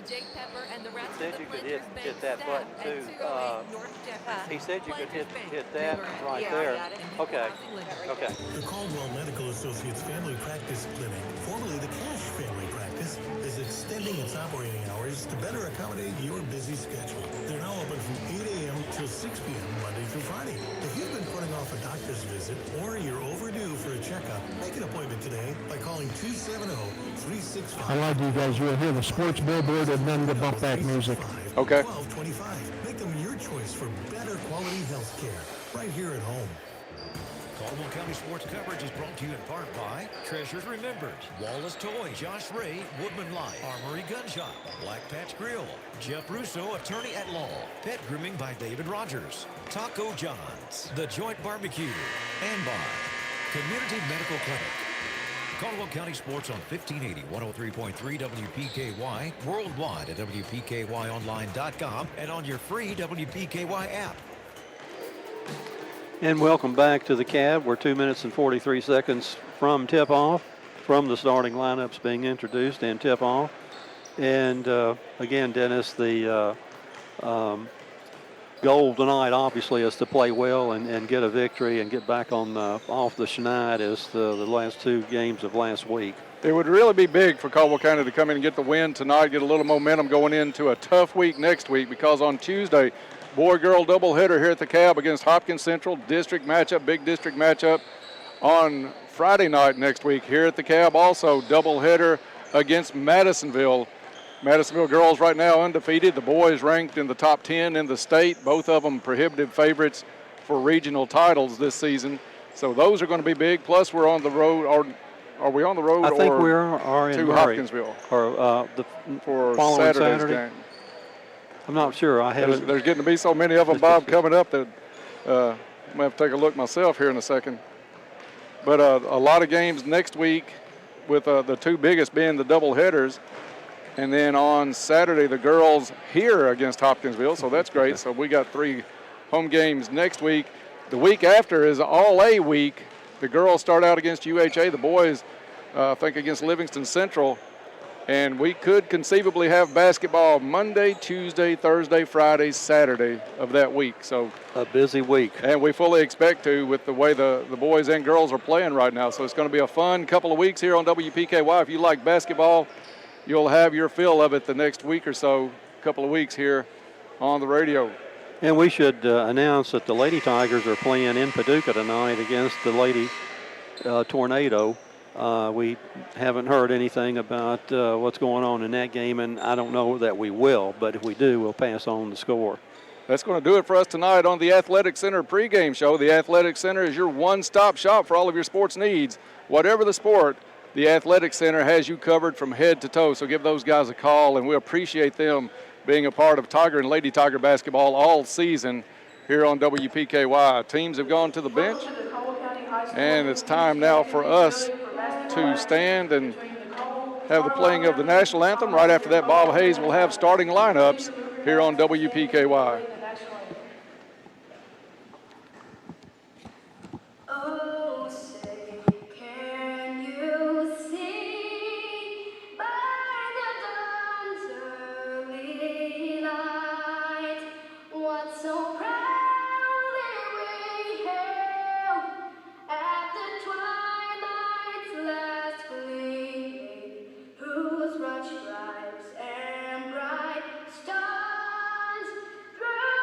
He said you could hit that button too. He said you could hit that right there. Okay. Okay. The Caldwell Medical Associates Family Practice Clinic, formerly the Cash Family Practice, is extending its operating hours to better accommodate your busy schedule. They're now open from 8 a.m. till 6 p.m. Monday through Friday. If you've been putting off a doctor's visit or you're overdue for a checkup, make an appointment today by calling 270-365. I lied to you guys. You'll hear the sports billboard and then the bump back music. Okay. 1225. Make them your choice for better quality health care right here at home. Caldwell County Sports Coverage is brought to you in part by Treasures Remembered, Wallace Toy, Josh Ray, Woodman Light, Armory Gun Shop, Black Patch Grill, Jeff Russo, Attorney at Law, Pet Grooming by David Rogers, Taco John's, The Joint Barbecue, and by Community Medical Clinic. Caldwell County Sports on 1580, 103.3 WPKY, worldwide at WPKYonline.com, and on your free WPKY app. And welcome back to the Cab. We're 2 minutes and 43 seconds from tip-off, from the starting lineups being introduced and tip-off. And again, Dennis, the goal tonight obviously is to play well and get a victory and get back on off the schneid as the last two games of last week. It would really be big for Caldwell County to come in and get the win tonight, get a little momentum going into a tough week next week, because on Tuesday, boy-girl doubleheader here at the Cab against Hopkins Central, district matchup, big district matchup. On Friday night next week here at the Cab, also doubleheader against Madisonville. Madisonville girls right now undefeated. The boys ranked in the top 10 in the state. Both of them prohibitive favorites for regional titles this season. So those are going to be big. Plus, we're on the road. Or are we on the road? I think we are in to Murray, Hopkinsville or for following Saturday's Saturday game. I'm not sure. There's getting to be so many of them, Bob, coming up that I'm going to have to take a look myself here in a second. But a lot of games next week, with the two biggest being the double headers. And then on Saturday, the girls here against Hopkinsville, so that's great. So we got 3 home games next week. The week after is All-A week. The girls start out against UHA. The boys, I think, against Livingston Central. And we could conceivably have basketball Monday, Tuesday, Thursday, Friday, Saturday of that week. So a busy week. And we fully expect to, with the way the boys and girls are playing right now. So it's going to be a fun couple of weeks here on WPKY. If you like basketball, you'll have your fill of it the next week or so, couple of weeks here on the radio. And we should announce that the Lady Tigers are playing in Paducah tonight against the Lady Tornado. We haven't heard anything about what's going on in that game, and I don't know that we will, but if we do, we'll pass on the score. That's going to do it for us tonight on the Athletic Center pregame show. The Athletic Center is your one-stop shop for all of your sports needs. Whatever the sport, the Athletic Center has you covered from head to toe. So give those guys a call, and we appreciate them being a part of Tiger and Lady Tiger basketball all season here on WPKY. Teams have gone to the bench, and it's time now for us to stand and have the playing of the national anthem. Right after that, Bob Hayes will have starting lineups here on WPKY. Stripes and bright stars through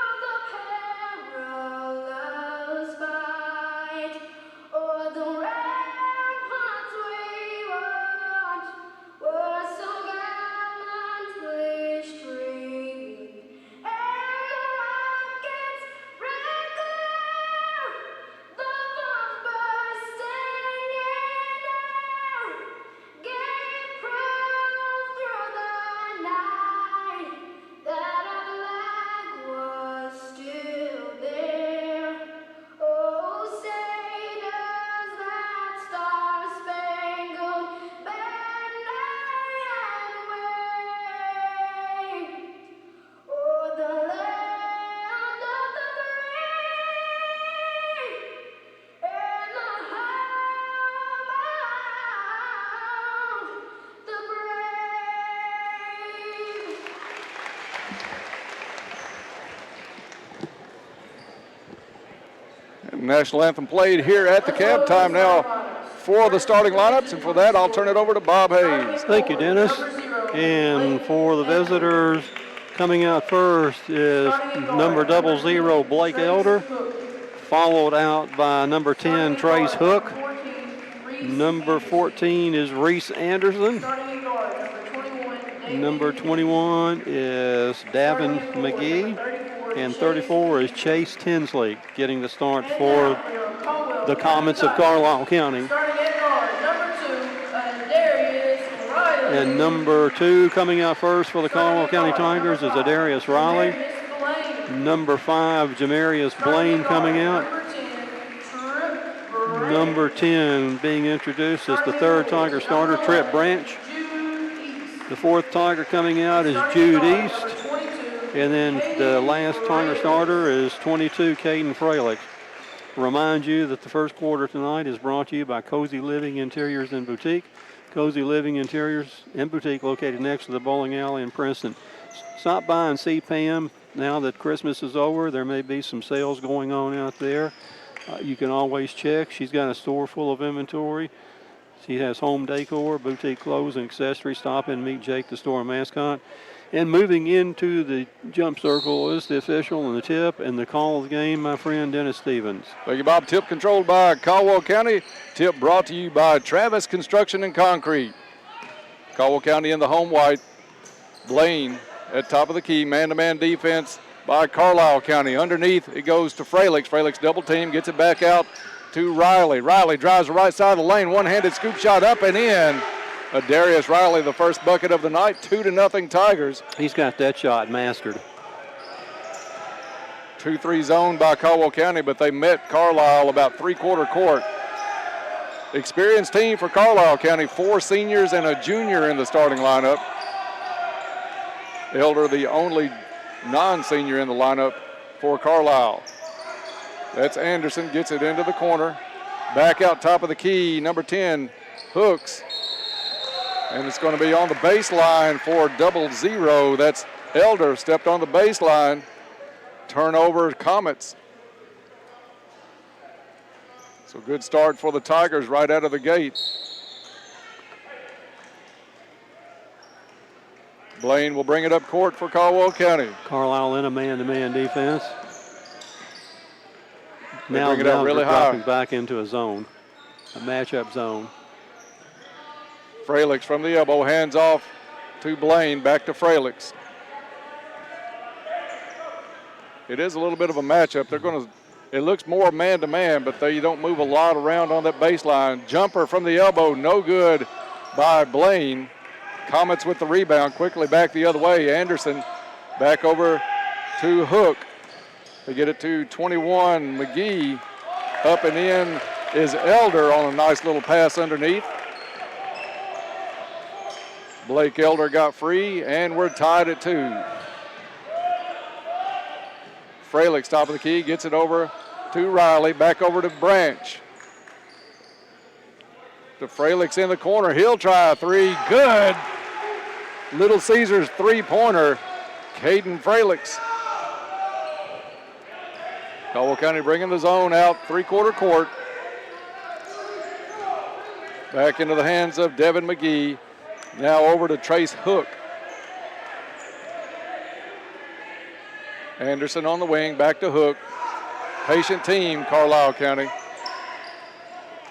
national anthem played here at the camp. Time now for the starting lineups, and for that I'll turn it over to Bob Hayes. Thank you, Dennis. And for the visitors, coming out first is number 00, Blake Elder, followed out by number 10, Trace Hook. Number 14 is Reese Anderson. Number 21 is Davin McGee. And 34 is Chase Tinsley, getting the start for the Comets of Carlisle County. And number 2 coming out first for the Caldwell County Tigers is Adarius Riley. Number 5, Jamarius Blaine coming out. Number 10 being introduced is the 3rd Tiger starter, Trip Branch. The 4th Tiger coming out is Jude East. And then the last Tiger starter is 22, Caden Fralick. Remind you that the first quarter tonight is brought to you by Cozy Living Interiors and Boutique. Cozy Living Interiors and Boutique located next to the bowling alley in Princeton. Stop by and see Pam. Now that Christmas is over, there may be some sales going on out there. You can always check. She's got a store full of inventory. She has home decor, boutique clothes, and accessories. Stop in and meet Jake, the store mascot. And moving into the jump circle is the official and the tip and the call of the game, my friend Dennis Stevens. Thank you, Bob. Tip controlled by Caldwell County. Tip brought to you by Travis Construction and Concrete. Caldwell County in the home white. Blaine at top of the key. Man-to-man defense by Carlisle County. Underneath, it goes to Fralick. Fralick's double team, gets it back out to Riley. Riley drives the right side of the lane. One-handed scoop shot up and in. Darius Riley, the first bucket of the night, 2-0 Tigers. He's got that shot mastered. 2-3 zone by Caldwell County, but they met Carlisle about three-quarter court. Experienced team for Carlisle County, 4 seniors and a junior in the starting lineup. Elder, the only non-senior in the lineup for Carlisle. That's Anderson, gets it into the corner. Back out top of the key, number 10, Hooks. And it's going to be on the baseline for 00. That's Elder, stepped on the baseline. Turnover, Comets. So good start for the Tigers right out of the gate. Blaine will bring it up court for Caldwell County. Carlisle in a man-to-man defense. They bring it up really high. Dropping back into a zone, a matchup zone. Fralix from the elbow, hands off to Blaine, back to Fralix. It is a little bit of a matchup. They're going to, it looks more man-to-man, but they don't move a lot around on that baseline. Jumper from the elbow, no good by Blaine. Comets with the rebound, quickly back the other way. Anderson back over to Hook. They get it to 21, McGee. Up and in is Elder on a nice little pass underneath. Blake Elder got free, and we're tied at 2. Fralix, top of the key, gets it over to Riley, back over to Branch. To Fralix in the corner, he'll try a 3, good. Little Caesars three-pointer, Caden Fralix. Caldwell County bringing the zone out, three-quarter court. Back into the hands of Devin McGee. Now over to Trace Hook. Anderson on the wing, back to Hook. Patient team, Carlisle County.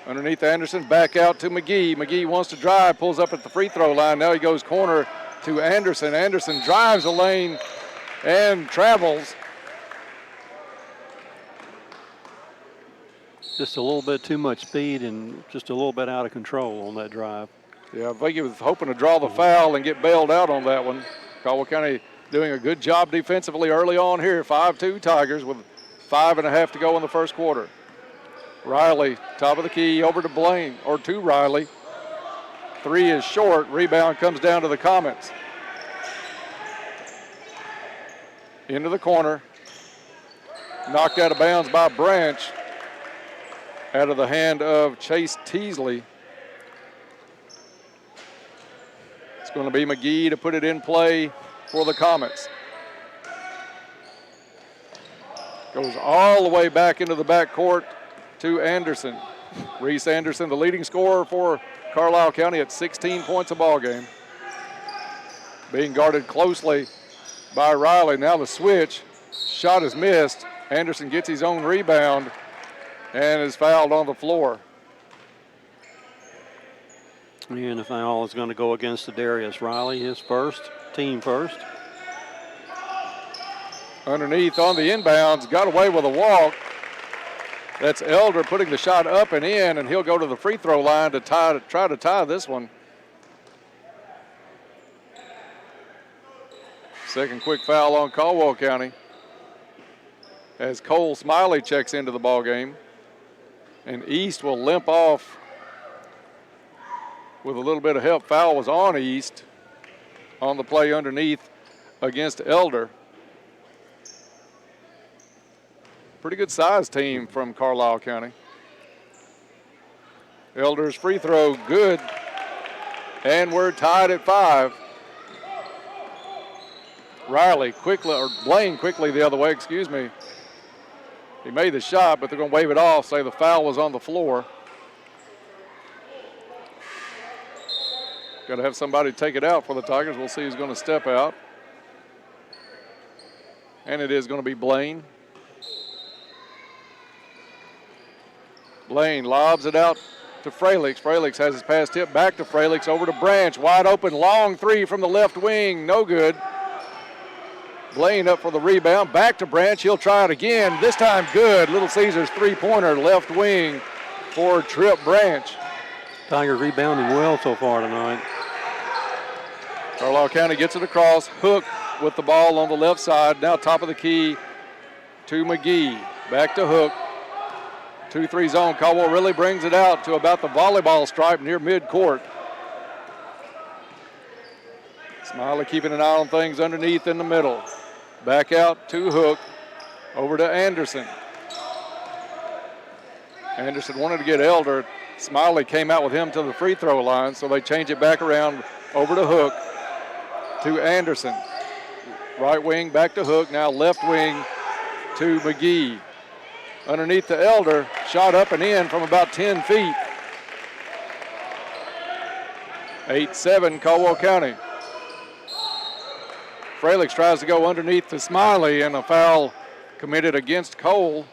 Underneath Anderson, back out to McGee. McGee wants to drive, pulls up at the free throw line. Now he goes corner to Anderson. Anderson drives the lane and travels. Just a little bit too much speed and just a little bit out of control on that drive. Yeah, I think he was hoping to draw the foul and get bailed out on that one. Caldwell County doing a good job defensively early on here. 5-2 Tigers with 5.5 to go in the first quarter. Riley, top of the key, over to Blaine, or to Riley. 3 is short. Rebound comes down to the Comets. Into the corner. Knocked out of bounds by Branch. Out of the hand of Chase Teasley. It's going to be McGee to put it in play for the Comets. Goes all the way back into the backcourt to Anderson. Reese Anderson, the leading scorer for Carlisle County at 16 points a ball game. Being guarded closely by Riley. Now the switch. Shot is missed. Anderson gets his own rebound and is fouled on the floor. And the foul is going to go against Darius Riley, his first, team first. Underneath on the inbounds, got away with a walk. That's Elder putting the shot up and in, and he'll go to the free throw line to try to tie this one. Second quick foul on Caldwell County as Cole Smiley checks into the ball game. And East will limp off with a little bit of help. Foul was on East on the play underneath against Elder. Pretty good size team from Carlisle County. Elder's free throw good, and we're tied at 5. Blaine quickly the other way, excuse me. He made the shot, but they're going to wave it off, say the foul was on the floor. Got to have somebody take it out for the Tigers. We'll see who's going to step out. And it is going to be Blaine. Blaine lobs it out to Fralix. Fralix has his pass tip back to Fralix, over to Branch. Wide open, long three from the left wing. No good. Blaine up for the rebound. Back to Branch. He'll try it again. This time good. Little Caesars three-pointer, left wing for Trip Branch. Tigers rebounding well so far tonight. Carlisle County gets it across. Hook with the ball on the left side. Now top of the key to McGee. Back to Hook. 2-3 zone. Caldwell really brings it out to about the volleyball stripe near midcourt. Smiley keeping an eye on things underneath in the middle. Back out to Hook. Over to Anderson. Anderson wanted to get Elder. Smiley came out with him to the free throw line, so they change it back around over to Hook. To Anderson. Right wing back to Hook. Now left wing to McGee. Underneath to Elder. Shot up and in from about 10 feet. 8-7 Caldwell County. Fralix tries to go underneath to Smiley, and a foul committed against Cole.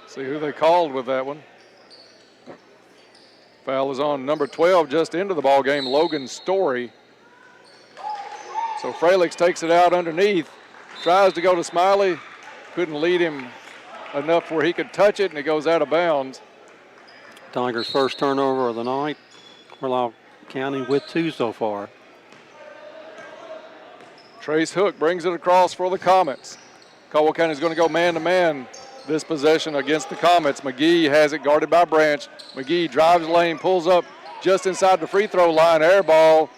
See who they called with that one. Foul is on number 12 just into the ball game, Logan Story. So Fralix takes it out underneath, tries to go to Smiley, couldn't lead him enough where he could touch it, and it goes out of bounds. Tigers' first turnover of the night. Carlisle County with 2 so far. Trace Hook brings it across for the Comets. Caldwell County is going to go man-to-man this possession against the Comets. McGee has it guarded by Branch. McGee drives lane, pulls up just inside the free throw line. Air ball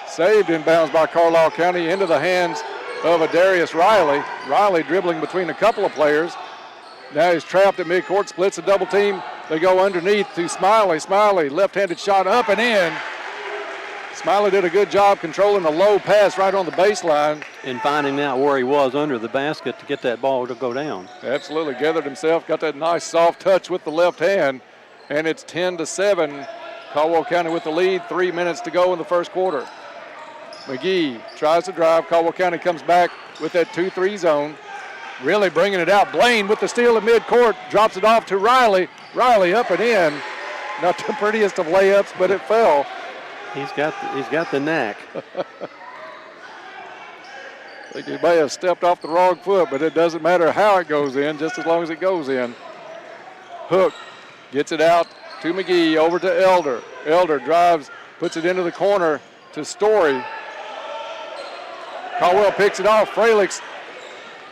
saved inbounds by Carlisle County into the hands of Darius Riley. Riley dribbling between a couple of players. Now he's trapped at midcourt, splits a double team. They go underneath to Smiley. Smiley, left-handed shot up and in. Smiley did a good job controlling a low pass right on the baseline. And finding out where he was under the basket to get that ball to go down. Absolutely, gathered himself, got that nice soft touch with the left hand, and it's 10-7. Caldwell County with the lead, 3 minutes to go in the first quarter. McGee tries to drive. Caldwell County comes back with that 2-3 zone. Really bringing it out. Blaine with the steal at midcourt, drops it off to Riley. Riley up and in. Not the prettiest of layups, but it fell. He's got the knack. I think he may have stepped off the wrong foot, but it doesn't matter how it goes in, just as long as it goes in. Hook gets it out to McGee, over to Elder. Elder drives, puts it into the corner to Story. Caldwell picks it off. Fralix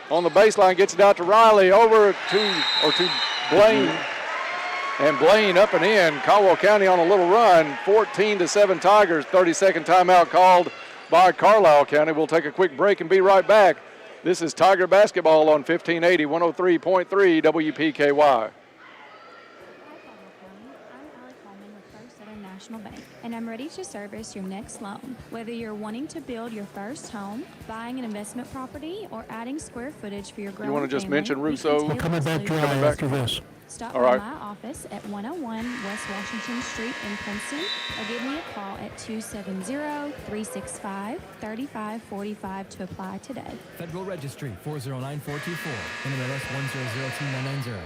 on the baseline gets it out to Riley, over to Blaine. And Blaine up and in. Caldwell County on a little run. 14-7 Tigers. 30-second timeout called by Carlisle County. We'll take a quick break and be right back. This is Tiger basketball on 1580, 103.3 WPKY. National Bank, and I'm ready to service your next loan. Whether you're wanting to build your first home, buying an investment property, or adding square footage for your growing You want to just family, mention we can Russo? tailor We're coming back solutions dry Coming back. after this. Stop All by right. my office at 101 West Washington Street in Princeton, or give me a call at 270-365-3545 to apply today. Federal Registry 409424. NMLS 1002990.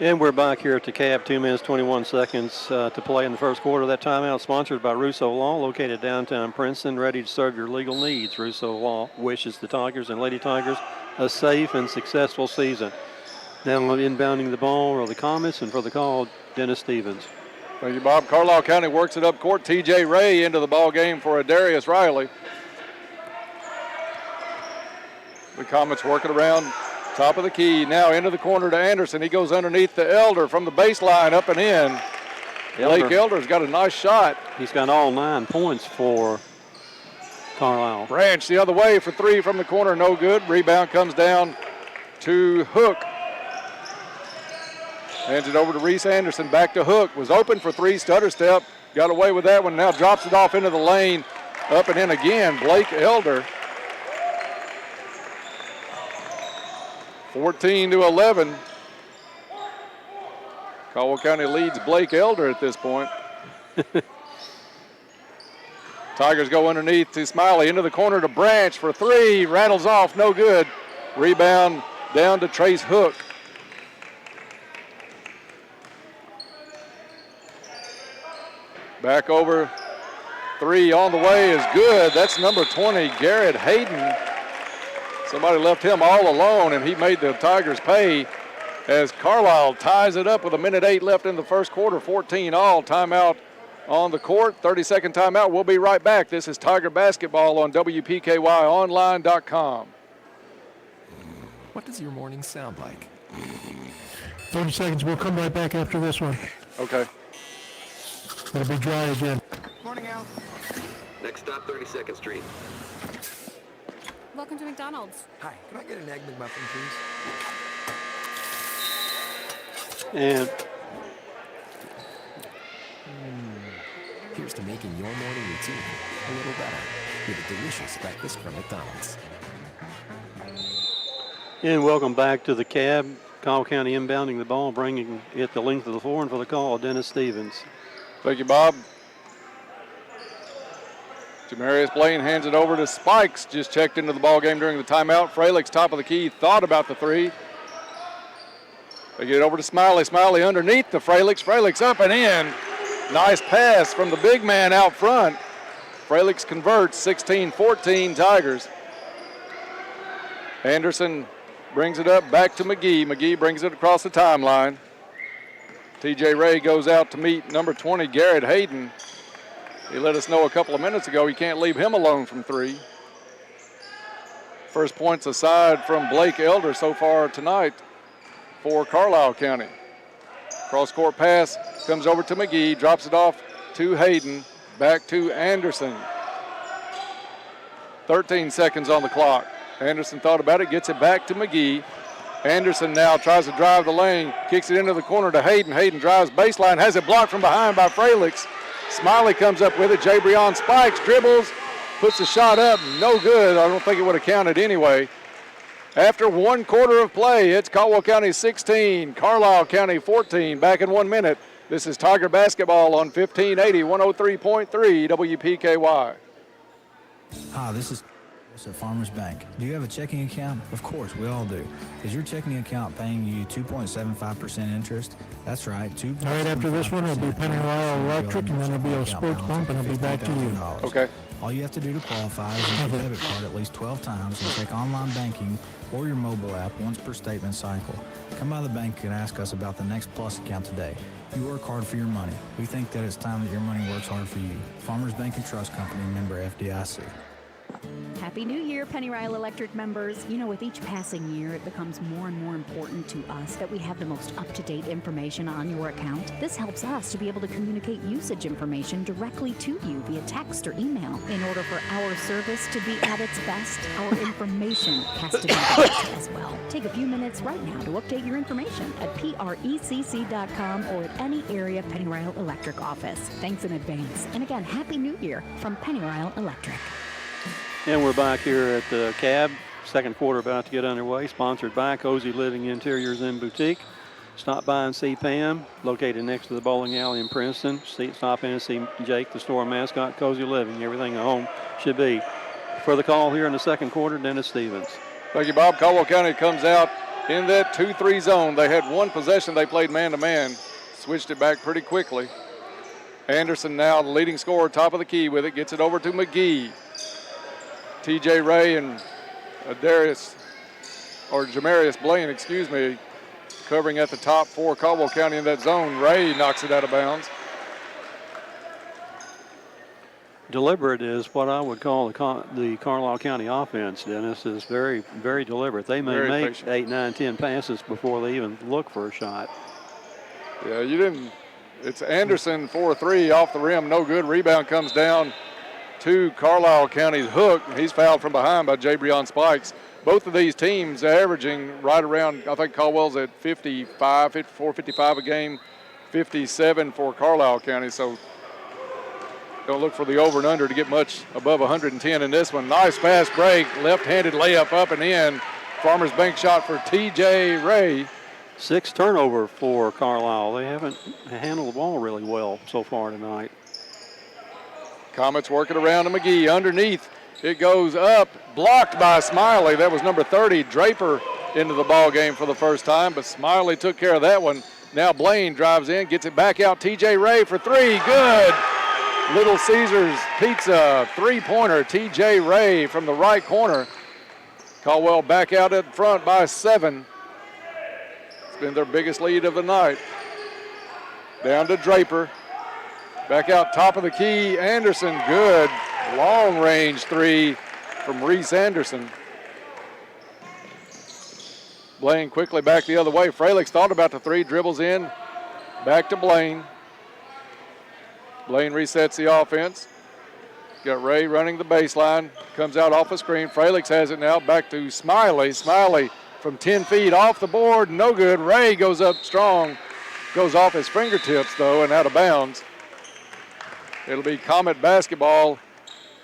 And we're back here at the Cab, 2 minutes, 21 seconds to play in the first quarter. That timeout sponsored by Russo Law, located downtown Princeton, ready to serve your legal needs. Russo Law wishes the Tigers and Lady Tigers a safe and successful season. Now inbounding the ball are the Comets, and for the call, Dennis Stevens. Thank you, Bob. Carlisle County works it up court. T.J. Ray into the ball game for Darius Riley. The Comets working around top of the key. Now into the corner to Anderson. He goes underneath the Elder from the baseline up and in. Blake Elder's got a nice shot. He's got all 9 points for Carlisle. Branch the other way for 3 from the corner. No good. Rebound comes down to Hook. Hands it over to Reese Anderson. Back to Hook. Was open for 3. Stutter step. Got away with that one. Now drops it off into the lane. Up and in again. Blake Elder. 14-11. Caldwell County leads Blake Elder at this point. Tigers go underneath to Smiley. Into the corner to Branch for 3. Rattles off. No good. Rebound down to Trace Hook. Back over. 3 on the way is good. That's number 20, Garrett Hayden. Somebody left him all alone, and he made the Tigers pay as Carlisle ties it up with 1:08 left in the first quarter, 14 all. Timeout on the court, 30-second timeout. We'll be right back. This is Tiger Basketball on WPKYonline.com. What does your morning sound like? 30 seconds. We'll come right back after this one. Okay. It'll be dry again. Morning, Al. Next stop, 32nd Street. Welcome to McDonald's. Hi, can I get an Egg McMuffin, please? And Here's to making your morning routine a little better with a delicious breakfast from McDonald's. And welcome back to the Cab. Caldwell County inbounding the ball, bringing it the length of the floor, and for the call, Dennis Stevens. Thank you, Bob. Jamarius Blaine hands it over to Spikes. Just checked into the ball game during the timeout. Fralick's top of the key, thought about the 3. They get it over to Smiley. Smiley underneath the Fralick's. Fralick's up and in. Nice pass from the big man out front. Fralick's converts, 16-14 Tigers. Anderson brings it up back to McGee. McGee brings it across the timeline. T.J. Ray goes out to meet number 20, Garrett Hayden. He let us know a couple of minutes ago you can't leave him alone from 3. First points aside from Blake Elder so far tonight for Carlisle County. Cross-court pass comes over to McGee, drops it off to Hayden, back to Anderson. 13 seconds on the clock. Anderson thought about it, gets it back to McGee. Anderson now tries to drive the lane, kicks it into the corner to Hayden. Hayden drives baseline, has it blocked from behind by Fralick's. Smiley comes up with it. Jabrion Spikes, dribbles, puts the shot up, no good. I don't think it would have counted anyway. After 1 quarter of play, it's Caldwell County 16, Carlisle County 14. Back in 1 minute. This is Tiger Basketball on 1580, 103.3 WPKY. Hi, this is at Farmers Bank. Do you have a checking account? Of course, we all do. Is your checking account paying you 2.75% interest? That's right, 2.75%. All right, after this one, it'll be Pennyroyal Electric, and then it'll be a sports bump, and it'll be back to you. Okay. All you have to do to qualify is use your debit card at least 12 times and check online banking or your mobile app once per statement cycle. Come by the bank and ask us about the Next Plus account today. You work hard for your money. We think that it's time that your money works hard for you. Farmers Bank and Trust Company, member FDIC. Happy New Year, Pennyrile Electric members. You know, with each passing year, it becomes more and more important to us that we have the most up-to-date information on your account. This helps us to be able to communicate usage information directly to you via text or email. In order for our service to be at its best, our information has to be the best as well. Take a few minutes right now to update your information at precc.com or at any area Pennyrile Electric office. Thanks in advance. And again, Happy New Year from Pennyrile Electric. And we're back here at the Cab. Second quarter about to get underway. Sponsored by Cozy Living Interiors and Boutique. Stop by and see Pam, located next to the bowling alley in Princeton. Stop in and see Jake, the store mascot. Cozy Living, everything at home should be. For the call here in the second quarter, Dennis Stevens. Thank you, Bob. Caldwell County comes out in that 2-3 zone. They had one possession. They played man-to-man. Switched it back pretty quickly. Anderson now the leading scorer, top of the key with it. Gets it over to McGee. TJ Ray and Jamarius Blaine, covering at the top for Caldwell County in that zone. Ray knocks it out of bounds. Deliberate is what I would call the Carlisle County offense, Dennis, is very, very deliberate. They may Very make patient. 8, 9, 10 passes before they even look for a shot. Yeah, it's Anderson 4-3 off the rim, no good. Rebound comes down to Carlisle County's Hook. He's fouled from behind by Jabrion Spikes. Both of these teams averaging right around, I think Caldwell's at 54, 55 a game, 57 for Carlisle County. So don't look for the over and under to get much above 110 in this one. Nice fast break, left-handed layup up and in. Farmers Bank shot for TJ Ray. 6 turnover for Carlisle. They haven't handled the ball really well so far tonight. Comets working around to McGee. Underneath, it goes up, blocked by Smiley. That was number 30, Draper, into the ball game for the first time, but Smiley took care of that one. Now Blaine drives in, gets it back out. TJ Ray for 3, good. Little Caesars Pizza, three-pointer. TJ Ray from the right corner. Caldwell back out at front by 7. It's been their biggest lead of the night. Down to Draper. Back out top of the key, Anderson, good. Long range 3 from Reese Anderson. Blaine quickly back the other way. Fralick thought about the 3, dribbles in, back to Blaine. Blaine resets the offense. Got Ray running the baseline, comes out off a screen. Fralick has it now, back to Smiley. Smiley from 10 feet off the board, no good. Ray goes up strong, goes off his fingertips though and out of bounds. It'll be Comet basketball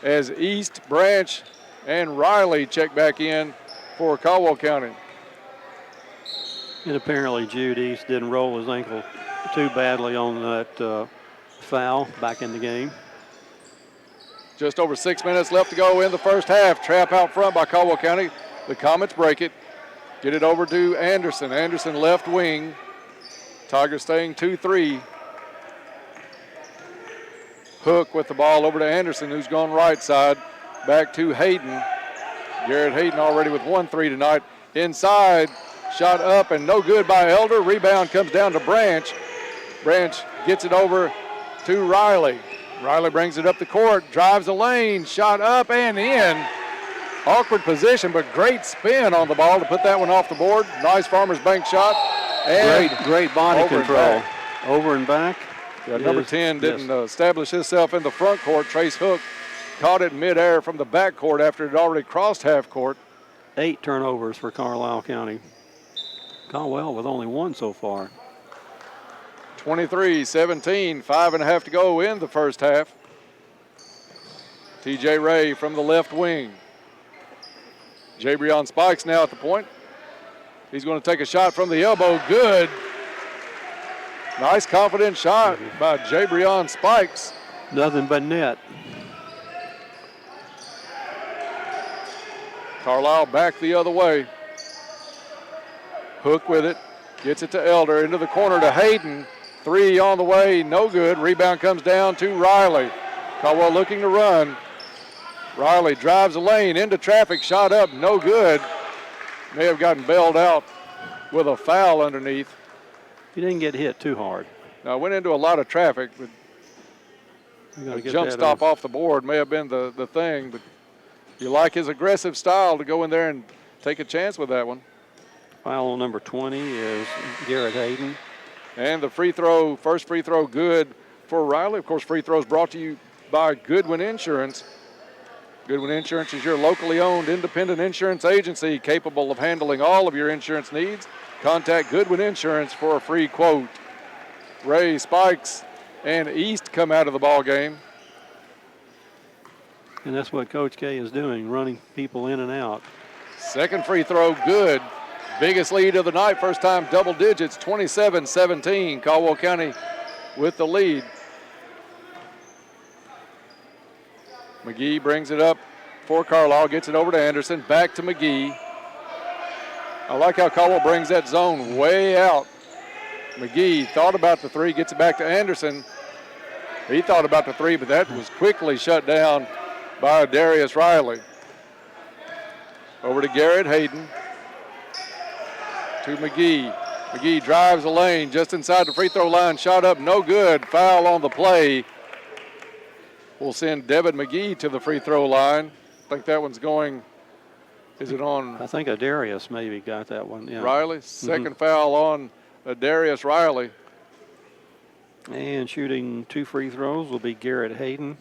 as East, Branch, and Riley check back in for Caldwell County. And apparently Jude East didn't roll his ankle too badly on that foul back in the game. Just over 6 minutes left to go in the first half. Trap out front by Caldwell County. The Comets break it. Get it over to Anderson. Anderson left wing. Tigers staying 2-3. Hook with the ball over to Anderson, who's gone right side. Back to Hayden. Garrett Hayden already with 1-3 tonight. Inside, shot up and no good by Elder. Rebound comes down to Branch. Branch gets it over to Riley. Riley brings it up the court, drives the lane, shot up and in. Awkward position, but great spin on the ball to put that one off the board. Nice Farmers Bank shot. And great body over and control. back. Over and back. Yeah, number 10 didn't establish himself in the front court. Trace Hook caught it midair from the back court after it had already crossed half court. 8 turnovers for Carlisle County. Caldwell with only 1 so far. 23-17, 5.5 to go in the first half. TJ Ray from the left wing. Jabrion Spikes now at the point. He's going to take a shot from the elbow. Good. Nice confident shot by Jabrion Spikes. Nothing but net. Carlisle back the other way. Hook with it. Gets it to Elder. Into the corner to Hayden. 3 on the way. No good. Rebound comes down to Riley. Caldwell looking to run. Riley drives the lane into traffic. Shot up. No good. May have gotten bailed out with a foul underneath. He didn't get hit too hard. Now, went into a lot of traffic, but a jump stop off the board may have been the thing, but You like his aggressive style to go in there and take a chance with that one. Foul on number 20 is Garrett Hayden. And the first free throw good for Riley. Of course, free throws brought to you by Goodwin Insurance. Goodwin Insurance is your locally owned independent insurance agency capable of handling all of your insurance needs. Contact Goodwin Insurance for a free quote. Ray, Spikes, and East come out of the ball game. And that's what Coach K is doing, running people in and out. Second free throw good. Biggest lead of the night, first time double digits, 27-17. Caldwell County with the lead. McGee brings it up for Carlisle, gets it over to Anderson, back to McGee. I like how Caldwell brings that zone way out. McGee thought about the three, gets it back to Anderson. He thought about the three, but that was quickly shut down by Darius Riley. Over to Garrett Hayden. To McGee. McGee drives the lane just inside the free throw line. Shot up, no good. Foul on the play. We'll send Devin McGee to the free throw line. I think that one's going, is it on? I think Darius maybe got that one. Yeah. Riley. Second foul on Darius Riley. And shooting 2 free throws will be Garrett Hayden.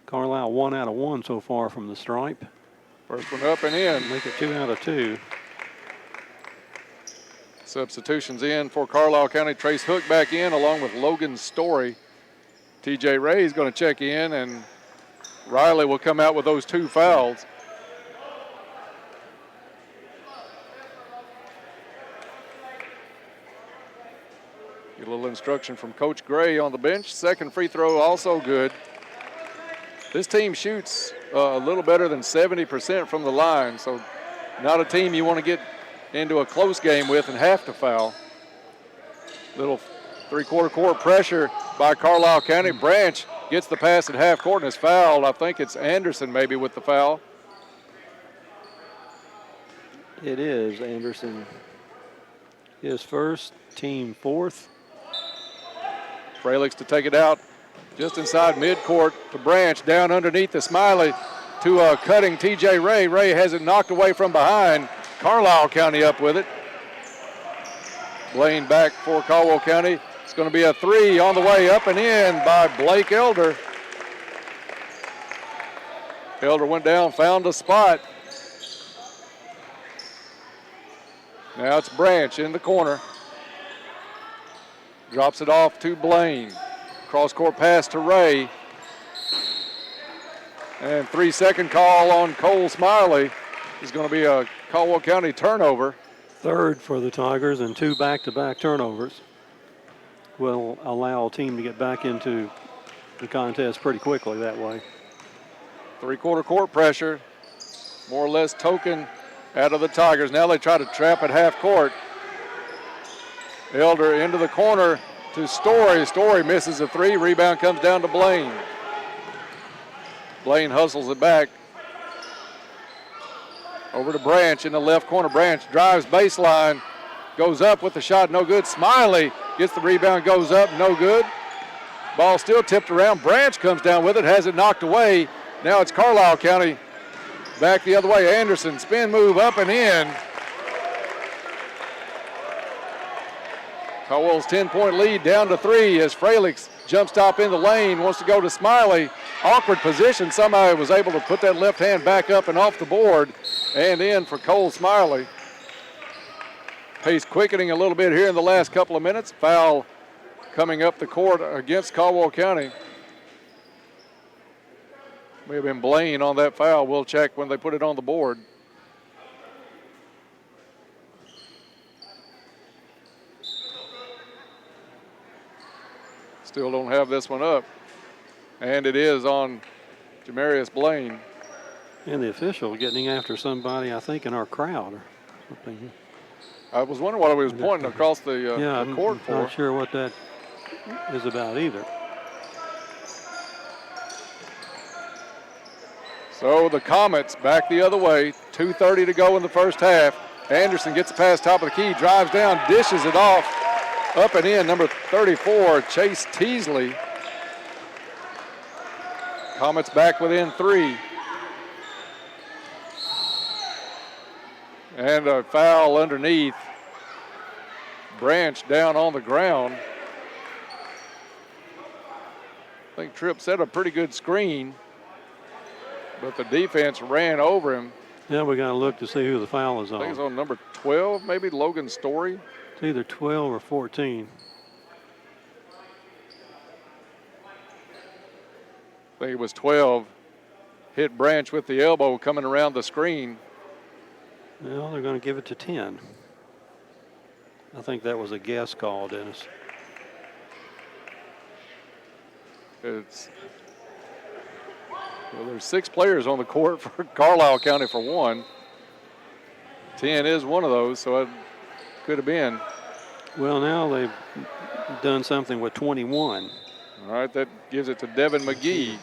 Carlisle 1 out of 1 so far from the stripe. First one up and in. Make it 2 out of 2. Substitutions in for Carlisle County. Trace Hook back in along with Logan Story. TJ Ray is going to check in, and Riley will come out with those 2 fouls. Get a little instruction from Coach Gray on the bench. Second free throw also good. This team shoots a little better than 70% from the line, so not a team you want to get into a close game with and have to foul. Little three-quarter court pressure by Carlisle County. Branch gets the pass at half court and is fouled. I think it's Anderson maybe with the foul. It is Anderson. His first, team fourth. Fralix to take it out just inside midcourt to Branch, down underneath the Smiley to a cutting TJ Ray. Ray has it knocked away from behind. Carlisle County up with it. Blaine back for Caldwell County. It's going to be a 3 on the way up and in by Blake Elder. Elder went down, found a spot. Now it's Branch in the corner. Drops it off to Blaine. Cross-court pass to Ray. And 3-second call on Cole Smiley. Is going to be a Caldwell County turnover. Third for the Tigers, and 2 back-to-back turnovers will allow a team to get back into the contest pretty quickly that way. Three-quarter court pressure, more or less token out of the Tigers. Now they try to trap at half court. Elder into the corner to Story. Story misses a 3. Rebound comes down to Blaine. Blaine hustles it back. Over to Branch in the left corner. Branch drives baseline, goes up with the shot, no good. Smiley gets the rebound, goes up, no good. Ball still tipped around. Branch comes down with it, has it knocked away. Now it's Carlisle County back the other way. Anderson, spin move up and in. Caldwell's 10-point lead down to 3 as Fralix jump stop in the lane, wants to go to Smiley. Awkward position, somehow he was able to put that left hand back up and off the board and in for Cole Smiley. Pace quickening a little bit here in the last couple of minutes. Foul coming up the court against Caldwell County. May have been Blaine on that foul. We'll check when they put it on the board. Still don't have this one up. And it is on Jamarius Blaine. And the official getting after somebody, I think, in our crowd or something. I was wondering what he was pointing across the court for. I'm not sure what that is about either. So the Comets back the other way. 2:30 to go in the first half. Anderson gets it past top of the key, drives down, dishes it off. Up and in, number 34, Chase Teasley. Comets back within 3. And a foul underneath. Branch down on the ground. I think Tripp set a pretty good screen, but the defense ran over him. Yeah, we got to look to see who the foul is I on. think it's on number 12, maybe Logan Story. It's either 12 or 14. I think it was 12. Hit Branch with the elbow coming around the screen. Well, they're going to give it to 10. I think that was a guess call, Dennis. Well, there's 6 players on the court for Carlisle County for one. 10 is one of those, so it could have been. Well, now they've done something with 21. All right, that gives it to Devin McGee.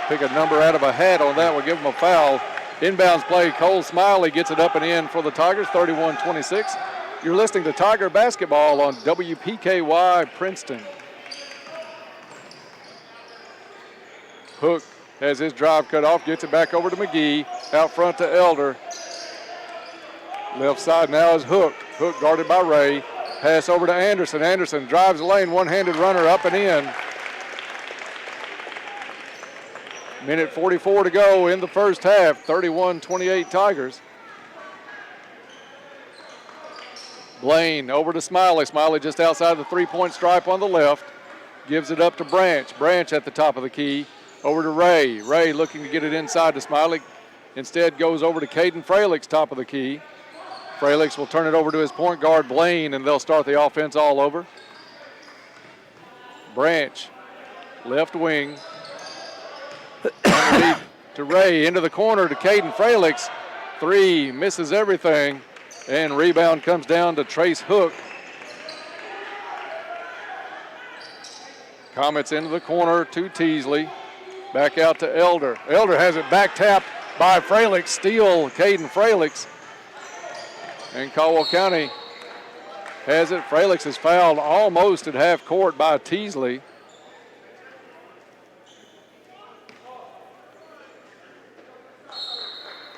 Pick a number out of a hat on that will give him a foul. Inbounds play, Cole Smiley gets it up and in for the Tigers, 31-26. You're listening to Tiger Basketball on WPKY Princeton. Hook has his drive cut off, gets it back over to McGee, out front to Elder. Left side now is Hook. Hook guarded by Ray. Pass over to Anderson. Anderson drives the lane, one-handed runner up and in. Minute 44 to go in the first half, 31-28 Tigers. Blaine over to Smiley. Smiley just outside the three-point stripe on the left. Gives it up to Branch. Branch at the top of the key. Over to Ray. Ray looking to get it inside to Smiley. Instead goes over to Caden Fralick's top of the key. Fralick will turn it over to his point guard, Blaine, and they'll start the offense all over. Branch, left wing. Underneath to Ray, into the corner to Caden Fralick. Three, misses everything. And rebound comes down to Trace Hook. Comets into the corner to Teasley. Back out to Elder. Elder has it back tapped by Fralick. Steal Caden Fralick. And Caldwell County has it. Fralick is fouled almost at half court by Teasley.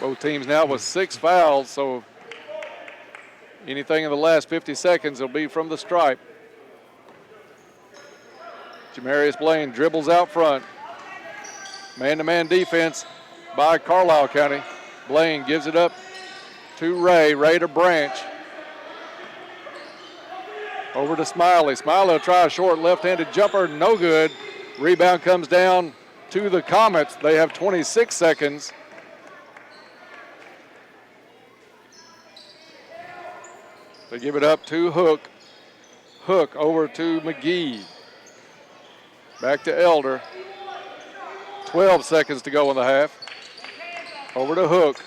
Both teams now with 6 fouls, so anything in the last 50 seconds will be from the stripe. Jamarius Blaine dribbles out front. Man-to-man defense by Carlisle County. Blaine gives it up to Ray. Ray to Branch. Over to Smiley. Smiley will try a short left-handed jumper. No good. Rebound comes down to the Comets. They have 26 seconds. They give it up to Hook. Hook over to McGee. Back to Elder. 12 seconds to go in the half. Over to Hook.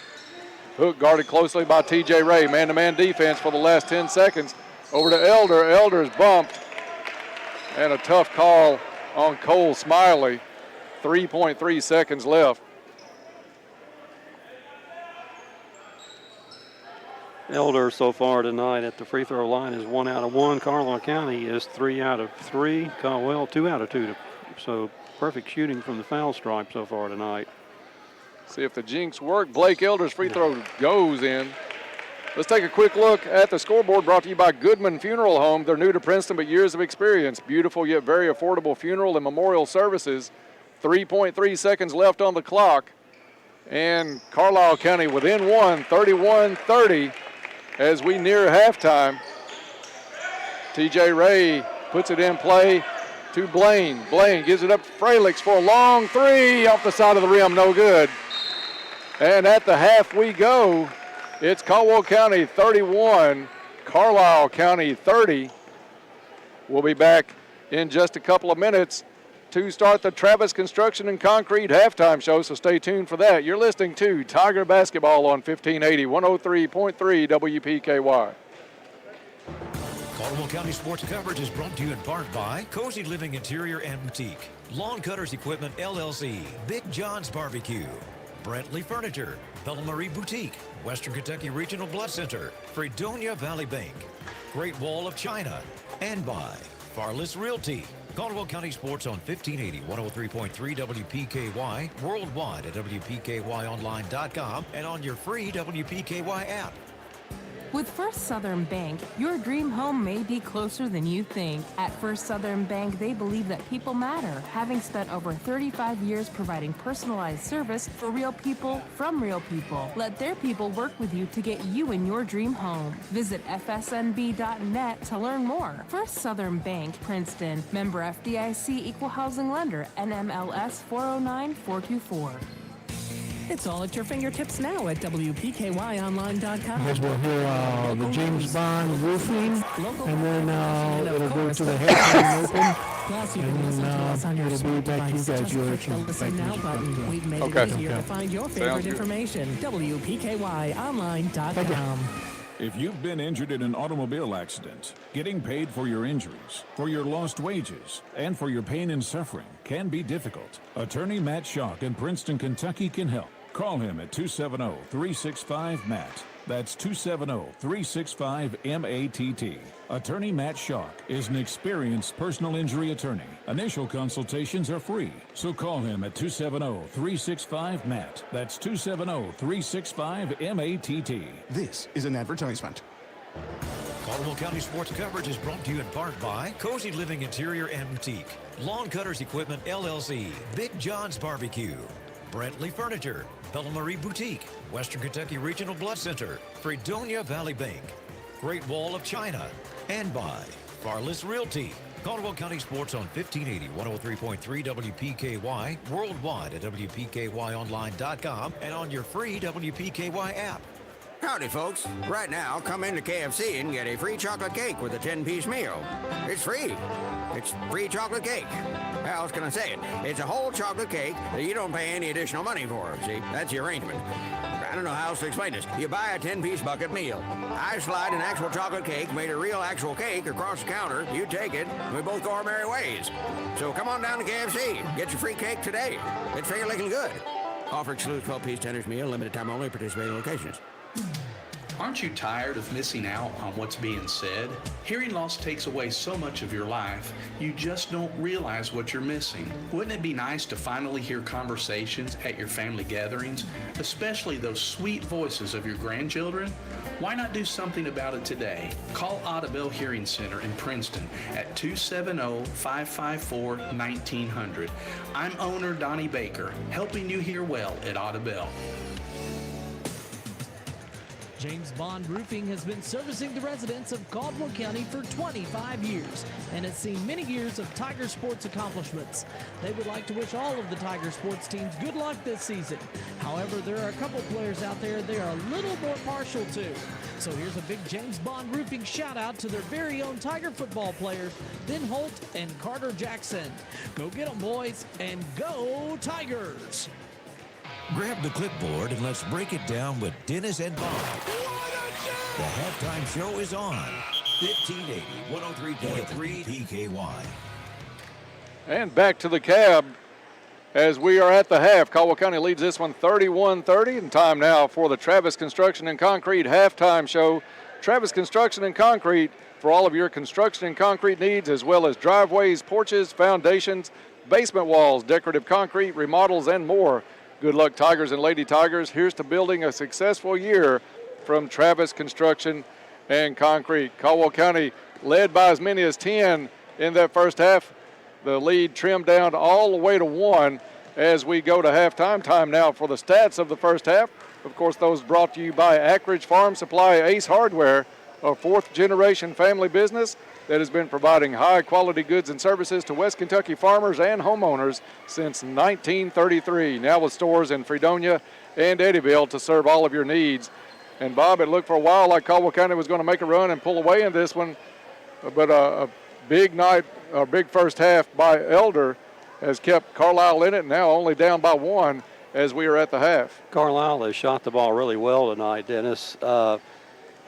Hook guarded closely by TJ Ray. Man-to-man defense for the last 10 seconds. Over to Elder. Elder's bumped. And a tough call on Cole Smiley. 3.3 seconds left. Elder so far tonight at the free throw line is 1 out of 1. Carlisle County is 3 out of 3. Caldwell 2 out of 2. So perfect shooting from the foul stripe so far tonight. See if the jinx work. Blake Elder's free throw goes in. Let's take a quick look at the scoreboard, brought to you by Goodman Funeral Home. They're new to Princeton, but years of experience. Beautiful yet very affordable funeral and memorial services. 3.3 seconds left on the clock. And Carlisle County within 1, 31-30 as we near halftime. TJ Ray puts it in play to Blaine. Blaine gives it up to Fralick for a long three off the side of the rim, no good. And at the half we go. It's Caldwell County 31, Carlisle County 30. We'll be back in just a couple of minutes to start the Travis Construction and Concrete halftime show, so stay tuned for that. You're listening to Tiger Basketball on 1580, 103.3 WPKY. Caldwell County sports coverage is brought to you in part by Cozy Living Interior and Boutique, Lawn Cutters Equipment LLC, Big John's Barbecue, Brentley Furniture, Bella Marie Boutique, Western Kentucky Regional Blood Center, Fredonia Valley Bank, Great Wall of China, and by Farless Realty. Caldwell County Sports on 1580, 103.3 WPKY, worldwide at WPKYonline.com, and on your free WPKY app. With First Southern Bank, your dream home may be closer than you think. At First Southern Bank, they believe that people matter, having spent over 35 years providing personalized service for real people from real people. Let their people work with you to get you in your dream home. Visit fsnb.net to learn more. First Southern Bank, Princeton. Member FDIC Equal Housing Lender, NMLS 409424. It's all at your fingertips now at WPKYonline.com. Because we'll hear the James Bond roofing, and then it'll go to the halftime open. Plus, you can listen to us on your it'll be back to you device. guys. Just click the Listen Now button. We've made it easier to find your favorite information. WPKYonline.com. If you've been injured in an automobile accident, getting paid for your injuries, for your lost wages, and for your pain and suffering can be difficult. Attorney Matt Schock in Princeton, Kentucky can help. Call him at 270-365-MATT. That's 270-365-MATT. Attorney Matt Schock is an experienced personal injury attorney. Initial consultations are free, so call him at 270-365-MATT. That's 270-365-MATT. This is an advertisement. Caldwell County sports coverage is brought to you in part by Cozy Living Interior and Boutique, Lawn Cutters Equipment LLC, Big John's Barbecue, Brentley Furniture, Bella Marie Boutique, Western Kentucky Regional Blood Center, Fredonia Valley Bank, Great Wall of China, and by Farless Realty. Caldwell County Sports on 1580, 103.3 WPKY, worldwide at WPKYonline.com, and on your free WPKY app. Howdy, folks. Right now, come into KFC and get a free chocolate cake with a 10-piece meal. It's free. It's free chocolate cake. How else can I say it? It's a whole chocolate cake that you don't pay any additional money for. See, that's the arrangement. I don't know how else to explain this. You buy a 10-piece bucket meal. I slide an actual chocolate cake made a real actual cake across the counter. You take it, and we both go our merry ways. So come on down to KFC. Get your free cake today. It's finger licking good. Offer excludes 12-piece tenders meal, limited time only, participating locations. Aren't you tired of missing out on what's being said? Hearing loss takes away so much of your life, you just don't realize what you're missing. Wouldn't it be nice to finally hear conversations at your family gatherings, especially those sweet voices of your grandchildren? Why not do something about it today? Call Audubell Hearing Center in Princeton at 270-554-1900. I'm owner Donnie Baker, helping you hear well at Audubell. James Bond Roofing has been servicing the residents of Caldwell County for 25 years and has seen many years of Tiger sports accomplishments. They would like to wish all of the Tiger sports teams good luck this season. However, there are a couple players out there they are a little more partial to. So here's a big James Bond Roofing shout out to their very own Tiger football players, Ben Holt and Carter Jackson. Go get them, boys, and go Tigers! Grab the clipboard and let's break it down with Dennis and Bob. The halftime show is on. 1580, 103.3 PKY. And back to the cab as we are at the half. Caldwell County leads this one 31-30. And time now for the Travis Construction and Concrete halftime show. Travis Construction and Concrete for all of your construction and concrete needs, as well as driveways, porches, foundations, basement walls, decorative concrete, remodels, and more. Good luck, Tigers and Lady Tigers. Here's to building a successful year from Travis Construction and Concrete. Caldwell County led by as many as 10 in that first half. The lead trimmed down all the way to 1 as we go to halftime. Time now for the stats of the first half. Of course, those brought to you by Ackridge Farm Supply Ace Hardware, a fourth-generation family business that has been providing high-quality goods and services to West Kentucky farmers and homeowners since 1933. Now with stores in Fredonia and Eddyville to serve all of your needs. And, Bob, it looked for a while like Caldwell County was going to make a run and pull away in this one, but a big big first half by Elder has kept Carlisle in it, now only down by 1 as we are at the half. Carlisle has shot the ball really well tonight, Dennis.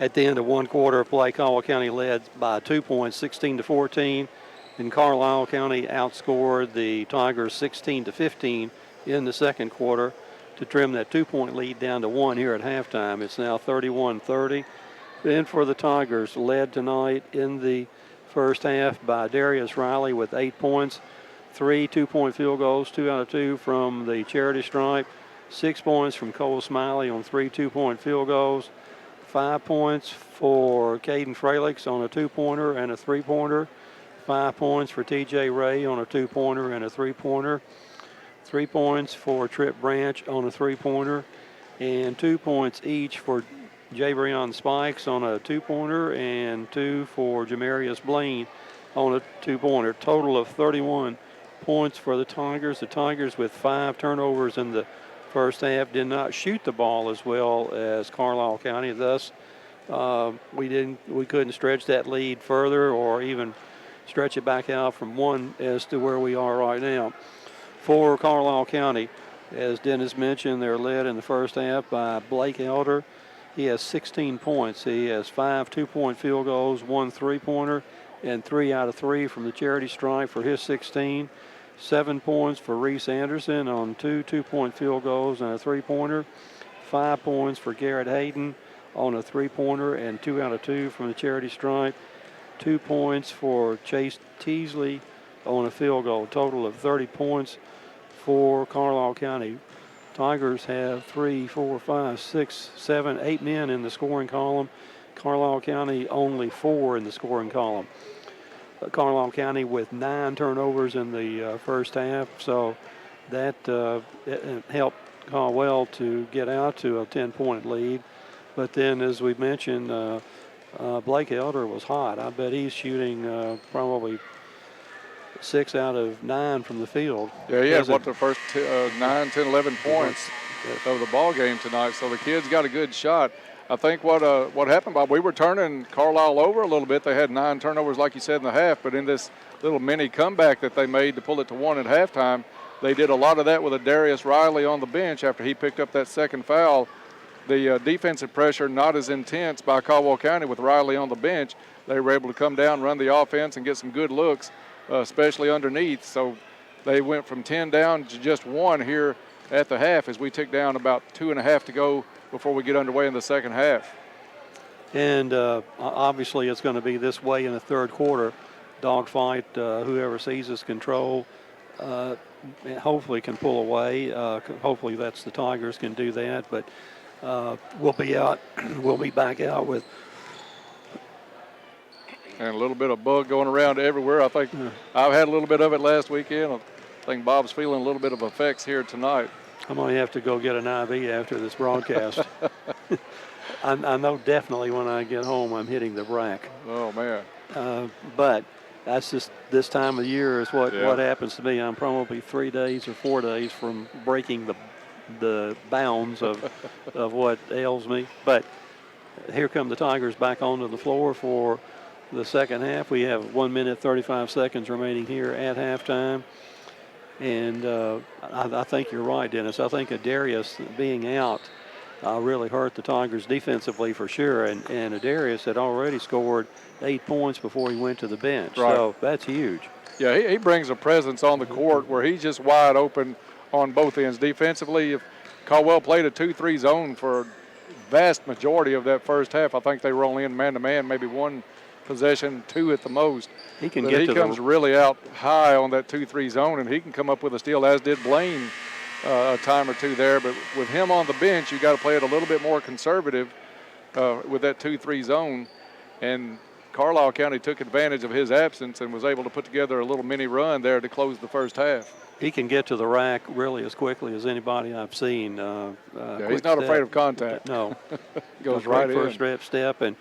At the end of one quarter of play, Caldwell County led by 2 points, 16-14. And Carlisle County outscored the Tigers 16-15 in the second quarter to trim that 2-point lead down to 1 here at halftime. It's now 31-30. Then for the Tigers, led tonight in the first half by Darius Riley with 8 points, 3 2-point field goals, 2 out of 2 from the charity stripe, 6 points from Cole Smiley on 3 2-point field goals, 5 points for Caden Fralix on a 2-pointer and a 3-pointer, 5 points for TJ Ray on a 2-pointer and a 3-pointer, 3 points for Trip Branch on a 3-pointer, and 2 points each for Jabrion Spikes on a 2-pointer and 2 for Jamarius Blaine on a 2-pointer. Total of 31 points for the Tigers. The Tigers with 5 turnovers in the first half did not shoot the ball as well as Carlisle County. Thus, we couldn't stretch that lead further or even stretch it back out from 1 as to where we are right now. For Carlisle County, as Dennis mentioned, they're led in the first half by Blake Elder. He has 16 points. He has 5 2-point field goals, 1 3-pointer, and 3 out of 3 from the charity stripe for his 16. 7 points for Reese Anderson on 2 2-point field goals and a 3-pointer. 5 points for Garrett Hayden on a 3-pointer and 2 out of 2 from the charity stripe. 2 points for Chase Teasley on a field goal. Total of 30 points for Carlisle County. Tigers have 3, 4, 5, 6, 7, 8 men in the scoring column. Carlisle County only 4 in the scoring column. Carlisle County with 9 turnovers in the first half, so that it helped Caldwell to get out to a 10-point lead. But then, as we mentioned, Blake Elder was hot. I bet he's shooting probably 6 out of 9 from the field. Yeah, he had the first 9, 10, 11 points of the ball game tonight. So the kids got a good shot. I think what happened, Bob, we were turning Carlisle over a little bit. They had 9 turnovers, like you said, in the half. But in this little mini comeback that they made to pull it to 1 at halftime, they did a lot of that with a Darius Riley on the bench after he picked up that second foul. The defensive pressure not as intense by Caldwell County with Riley on the bench. They were able to come down, run the offense, and get some good looks, especially underneath. So they went from 10 down to just 1 here at the half as we tick down about 2.5 to go before we get underway in the second half. And obviously it's going to be this way in the third quarter. Dogfight, whoever seizes control, hopefully can pull away. Hopefully that's the Tigers can do that. But we'll be out. We'll be back out with. And a little bit of bug going around everywhere. I think I've had a little bit of it last weekend. I think Bob's feeling a little bit of effects here tonight. I'm going to have to go get an IV after this broadcast. I know definitely when I get home I'm hitting the rack. Oh, man. But that's just this time of year is what happens to me. I'm probably 3 days or 4 days from breaking the bounds of what ails me. But here come the Tigers back onto the floor for the second half. We have 1 minute, 35 seconds remaining here at halftime. And I think you're right, Dennis. I think Darius being out really hurt the Tigers defensively for sure. And Darius had already scored 8 points before he went to the bench. Right. So that's huge. Yeah, he brings a presence on the court where he's just wide open on both ends. Defensively, if Caldwell played a 2-3 zone for a vast majority of that first half, I think they were only in man-to-man, maybe 1 possession, 2 at the most. He comes really out high on that 2-3 zone, and he can come up with a steal, as did Blaine a time or 2 there. But with him on the bench, you got to play it a little bit more conservative with that 2-3 zone. And Carlisle County took advantage of his absence and was able to put together a little mini run there to close the first half. He can get to the rack really as quickly as anybody I've seen. He's not afraid of contact. No. Goes right in. First step. And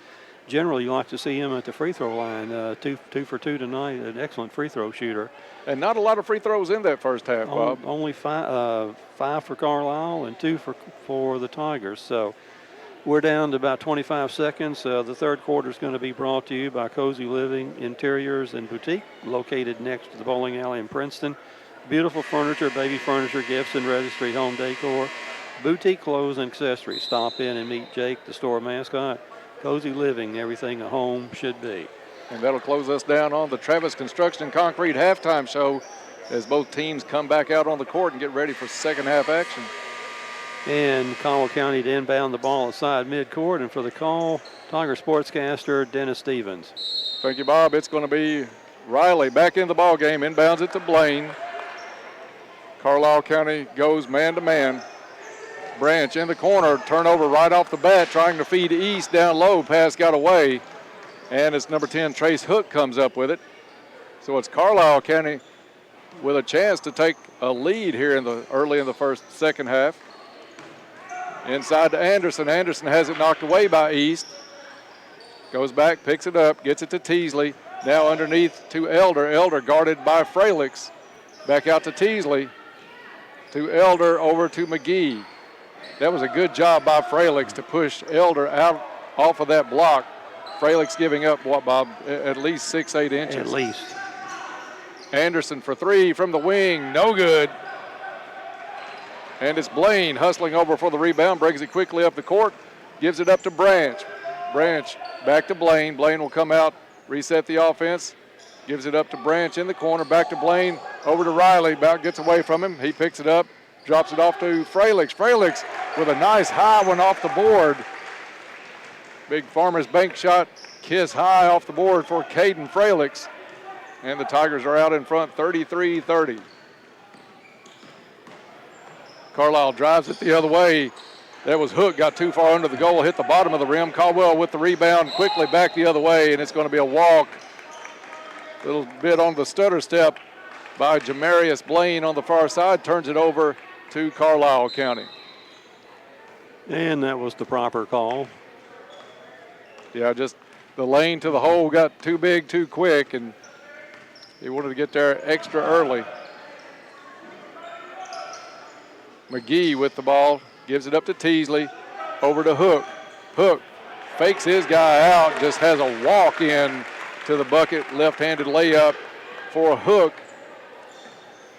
generally, you like to see him at the free throw line. 2 for 2 tonight, an excellent free throw shooter. And not a lot of free throws in that first half, Bob. Only 5 for Carlisle and 2 for the Tigers. So we're down to about 25 seconds. The third quarter is going to be brought to you by Cozy Living Interiors and Boutique, located next to the bowling alley in Princeton. Beautiful furniture, baby furniture, gifts and registry, home decor, boutique clothes and accessories. Stop in and meet Jake, the store mascot. Cozy Living, everything a home should be. And that'll close us down on the Travis Construction and Concrete halftime show as both teams come back out on the court and get ready for second half action. And Caldwell County to inbound the ball aside midcourt, and for the call, Tiger sportscaster Dennis Stevens. Thank you, Bob. It's going to be Riley back in the ball game. Inbounds it to Blaine. Carlisle County goes man-to-man. Branch in the corner. Turnover right off the bat, trying to feed East down low. Pass got away. And it's number 10, Trace Hook, comes up with it. So it's Carlisle County with a chance to take a lead here early in the second half. Inside to Anderson. Anderson has it knocked away by East. Goes back, picks it up, gets it to Teasley. Now underneath to Elder. Elder guarded by Fralix. Back out to Teasley. To Elder, over to McGee. That was a good job by Fralix to push Elder out off of that block. Fralix giving up, what, Bob? At least 6-8 inches. At least. Anderson for three from the wing. No good. And it's Blaine hustling over for the rebound. Brings it quickly up the court. Gives it up to Branch. Branch back to Blaine. Blaine will come out, reset the offense. Gives it up to Branch in the corner. Back to Blaine. Over to Riley. About gets away from him. He picks it up. Drops it off to Fralix. Fralix with a nice high one off the board. Big Farmers Bank shot. Kiss high off the board for Caden Fralix. And the Tigers are out in front 33-30. Carlisle drives it the other way. That was Hook, got too far under the goal, hit the bottom of the rim. Caldwell with the rebound, quickly back the other way, and it's going to be a walk. A little bit on the stutter step by Jamarius Blaine on the far side, turns it over to Carlisle County. And that was the proper call. Yeah, just the lane to the hole got too big too quick, and he wanted to get there extra early. McGee with the ball, gives it up to Teasley, over to Hook. Hook fakes his guy out, just has a walk in to the bucket, left-handed layup for Hook.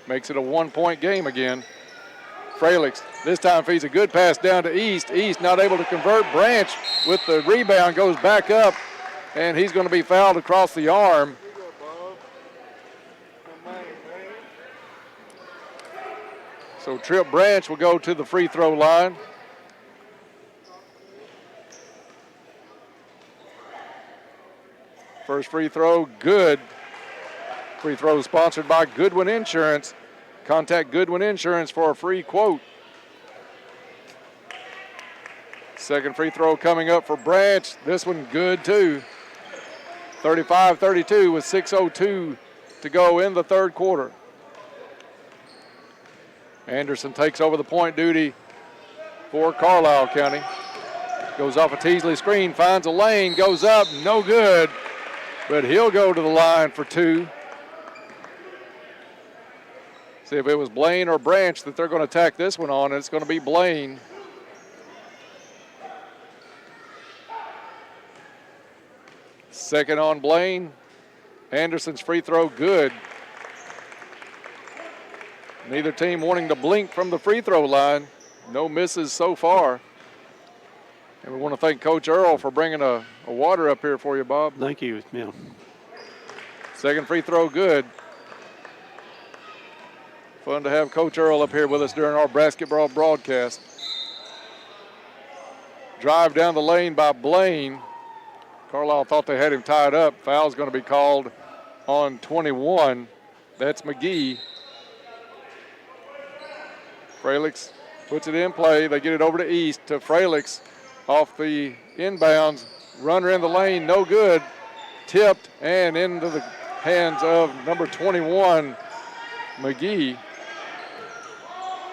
Makes it a 1-point game again. Fralix this time feeds a good pass down to East. East not able to convert. Branch with the rebound goes back up, and he's going to be fouled across the arm. So Trip Branch will go to the free throw line. First free throw, good. Free throw sponsored by Goodwin Insurance. Contact Goodwin Insurance for a free quote. Second free throw coming up for Branch. This one good too. 35-32 with 6:02 to go in the third quarter. Anderson takes over the point duty for Carlisle County. Goes off a Teasley screen, finds a lane, goes up, no good. But he'll go to the line for two. See if it was Blaine or Branch that they're going to attack this one on. It's going to be Blaine. Second on Blaine. Anderson's free throw good. Neither team wanting to blink from the free throw line. No misses so far. And we want to thank Coach Earl for bringing a water up here for you, Bob. Thank you. Yeah. Second free throw good. Fun to have Coach Earl up here with us during our basketball broadcast. Drive down the lane by Blaine. Carlisle thought they had him tied up. Foul's going to be called on 21. That's McGee. Fralix puts it in play. They get it over to East to Fralix off the inbounds. Runner in the lane, no good. Tipped and into the hands of number 21, McGee.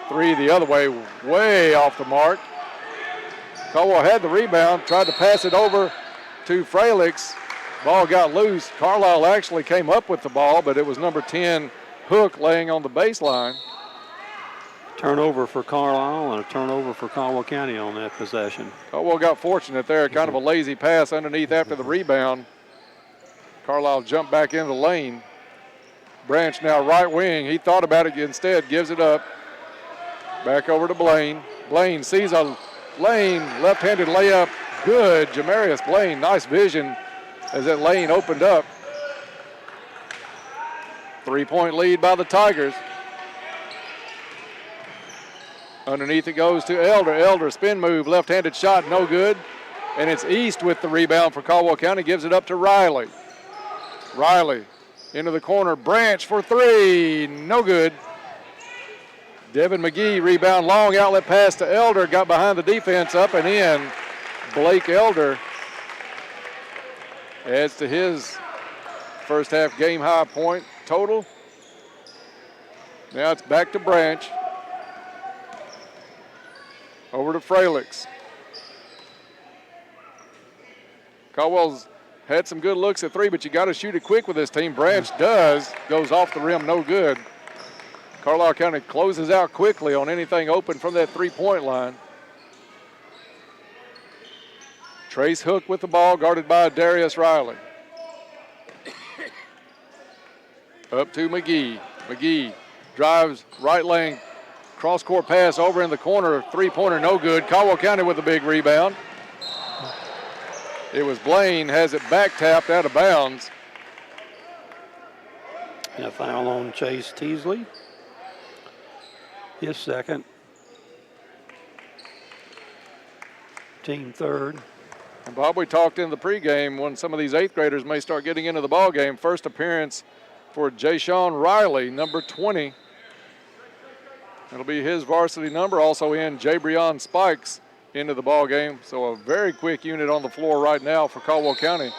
Three the other way, way off the mark. Caldwell had the rebound, tried to pass it over to Fralix. Ball got loose. Carlisle actually came up with the ball, but it was number 10, Hook, laying on the baseline. Turnover for Carlisle and a turnover for Caldwell County on that possession. Caldwell got fortunate there. Kind of a lazy pass underneath after the rebound. Carlisle jumped back into the lane. Branch now right wing. He thought about it instead, gives it up. Back over to Blaine. Blaine sees a lane, left-handed layup, good. Jamarius Blaine, nice vision as that lane opened up. 3-point lead by the Tigers. Underneath it goes to Elder. Elder spin move, left-handed shot, no good. And it's East with the rebound for Caldwell County, gives it up to Riley. Riley into the corner. Branch for three. No good. Devin McGee rebound. Long outlet pass to Elder. Got behind the defense. Up and in. Blake Elder adds to his first half game high point total. Now it's back to Branch. Over to Fralix. Caldwell's had some good looks at three, but you got to shoot it quick with this team. Branch does. Goes off the rim, no good. Carlisle County closes out quickly on anything open from that three-point line. Trace Hook with the ball, guarded by Darius Riley. Up to McGee. McGee drives right lane, cross-court pass over in the corner, three-pointer no good. Caldwell County with a big rebound. It was Blaine, has it back tapped out of bounds. And a foul on Chase Teasley. His second. Team third. And Bob, we talked in the pregame when some of these eighth graders may start getting into the ball game. First appearance for Ja'Shawn Riley, number 20. It'll be his varsity number. Also in Jabrion Spikes into the ball game. So a very quick unit on the floor right now for Caldwell County.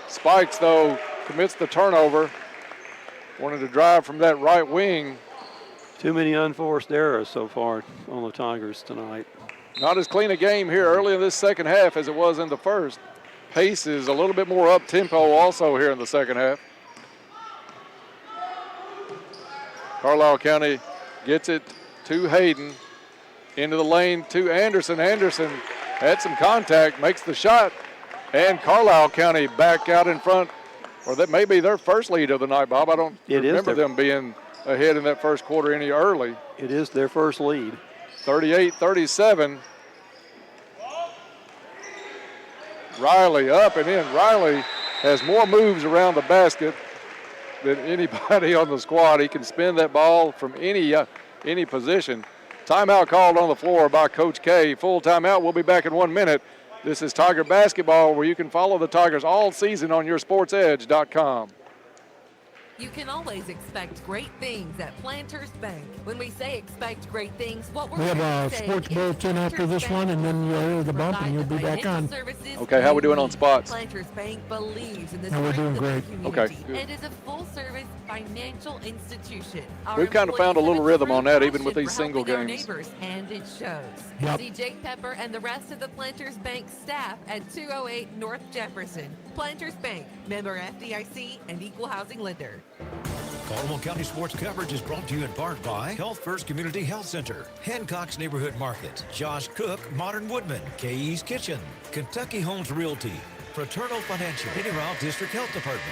Spikes, though, commits the turnover. Wanted to drive from that right wing. Too many unforced errors so far on the Tigers tonight. Not as clean a game here early in this second half as it was in the first. Pace is a little bit more up-tempo also here in the second half. Carlisle County gets it to Hayden. Into the lane to Anderson. Anderson had some contact, makes the shot, and Carlisle County back out in front. Or that may be their first lead of the night, Bob. I don't remember them being ahead in that first quarter any early. It is their first lead. 38-37. Riley up and in. Riley has more moves around the basket than anybody on the squad. He can spin that ball from any position. Timeout called on the floor by Coach K. Full timeout. We'll be back in 1 minute. This is Tiger Basketball, where you can follow the Tigers all season on yoursportsedge.com. You can always expect great things at Planters Bank. When we say expect great things, what we're We have a sports bulletin after this one, and then you'll hear the bump, and you'll be back on. Okay, how we doing on spots? Planters Bank believes in the No, we're doing great. Okay, good. and is a full-service financial institution. We've kind of found a little rhythm on that, even with these single Our games. neighbors, and it shows. Yep. See Jake Pepper and the rest of the Planters Bank staff at 208 North Jefferson. Planters Bank, member FDIC and equal housing lender. Caldwell County sports coverage is brought to you in part by Health First Community Health Center, Hancock's Neighborhood Market, Josh Cook, Modern Woodman, KE's Kitchen, Kentucky Homes Realty, Fraternal Financial, Penny Ryle District Health Department,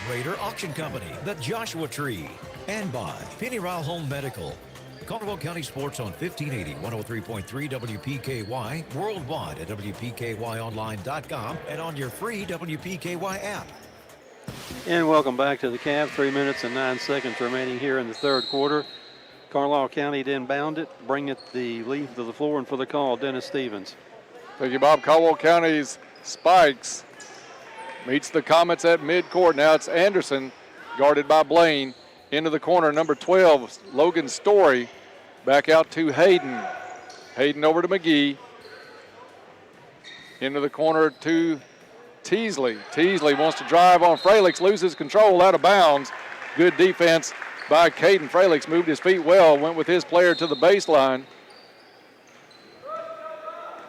Raider Auction Company, The Joshua Tree, and by Penny Ryle Home Medical. Caldwell County Sports on 1580, 103.3 WPKY, worldwide at WPKYonline.com, and on your free WPKY app. And welcome back to the Cavs. 3 minutes and 9 seconds remaining here in the third quarter. Carlisle County to inbound it, bring it the lead to the floor, and for the call, Dennis Stevens. Thank you, Bob. Caldwell County's Spikes meets the Comets at midcourt. Now it's Anderson, guarded by Blaine. Into the corner, number 12, Logan Story. Back out to Hayden. Hayden over to McGee. Into the corner to Teasley. Teasley wants to drive on Fralix, loses control out of bounds. Good defense by Caden Fralix. Moved his feet well, went with his player to the baseline.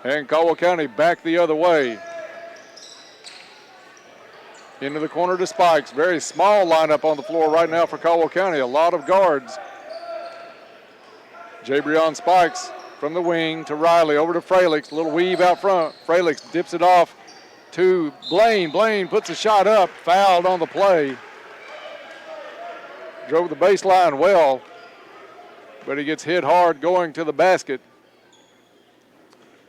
And Caldwell County back the other way. Into the corner to Spikes. Very small lineup on the floor right now for Caldwell County. A lot of guards. Jabrion Spikes from the wing to Riley. Over to Fralix. A little weave out front. Fralix dips it off to Blaine. Blaine puts a shot up. Fouled on the play. Drove the baseline well, but he gets hit hard going to the basket.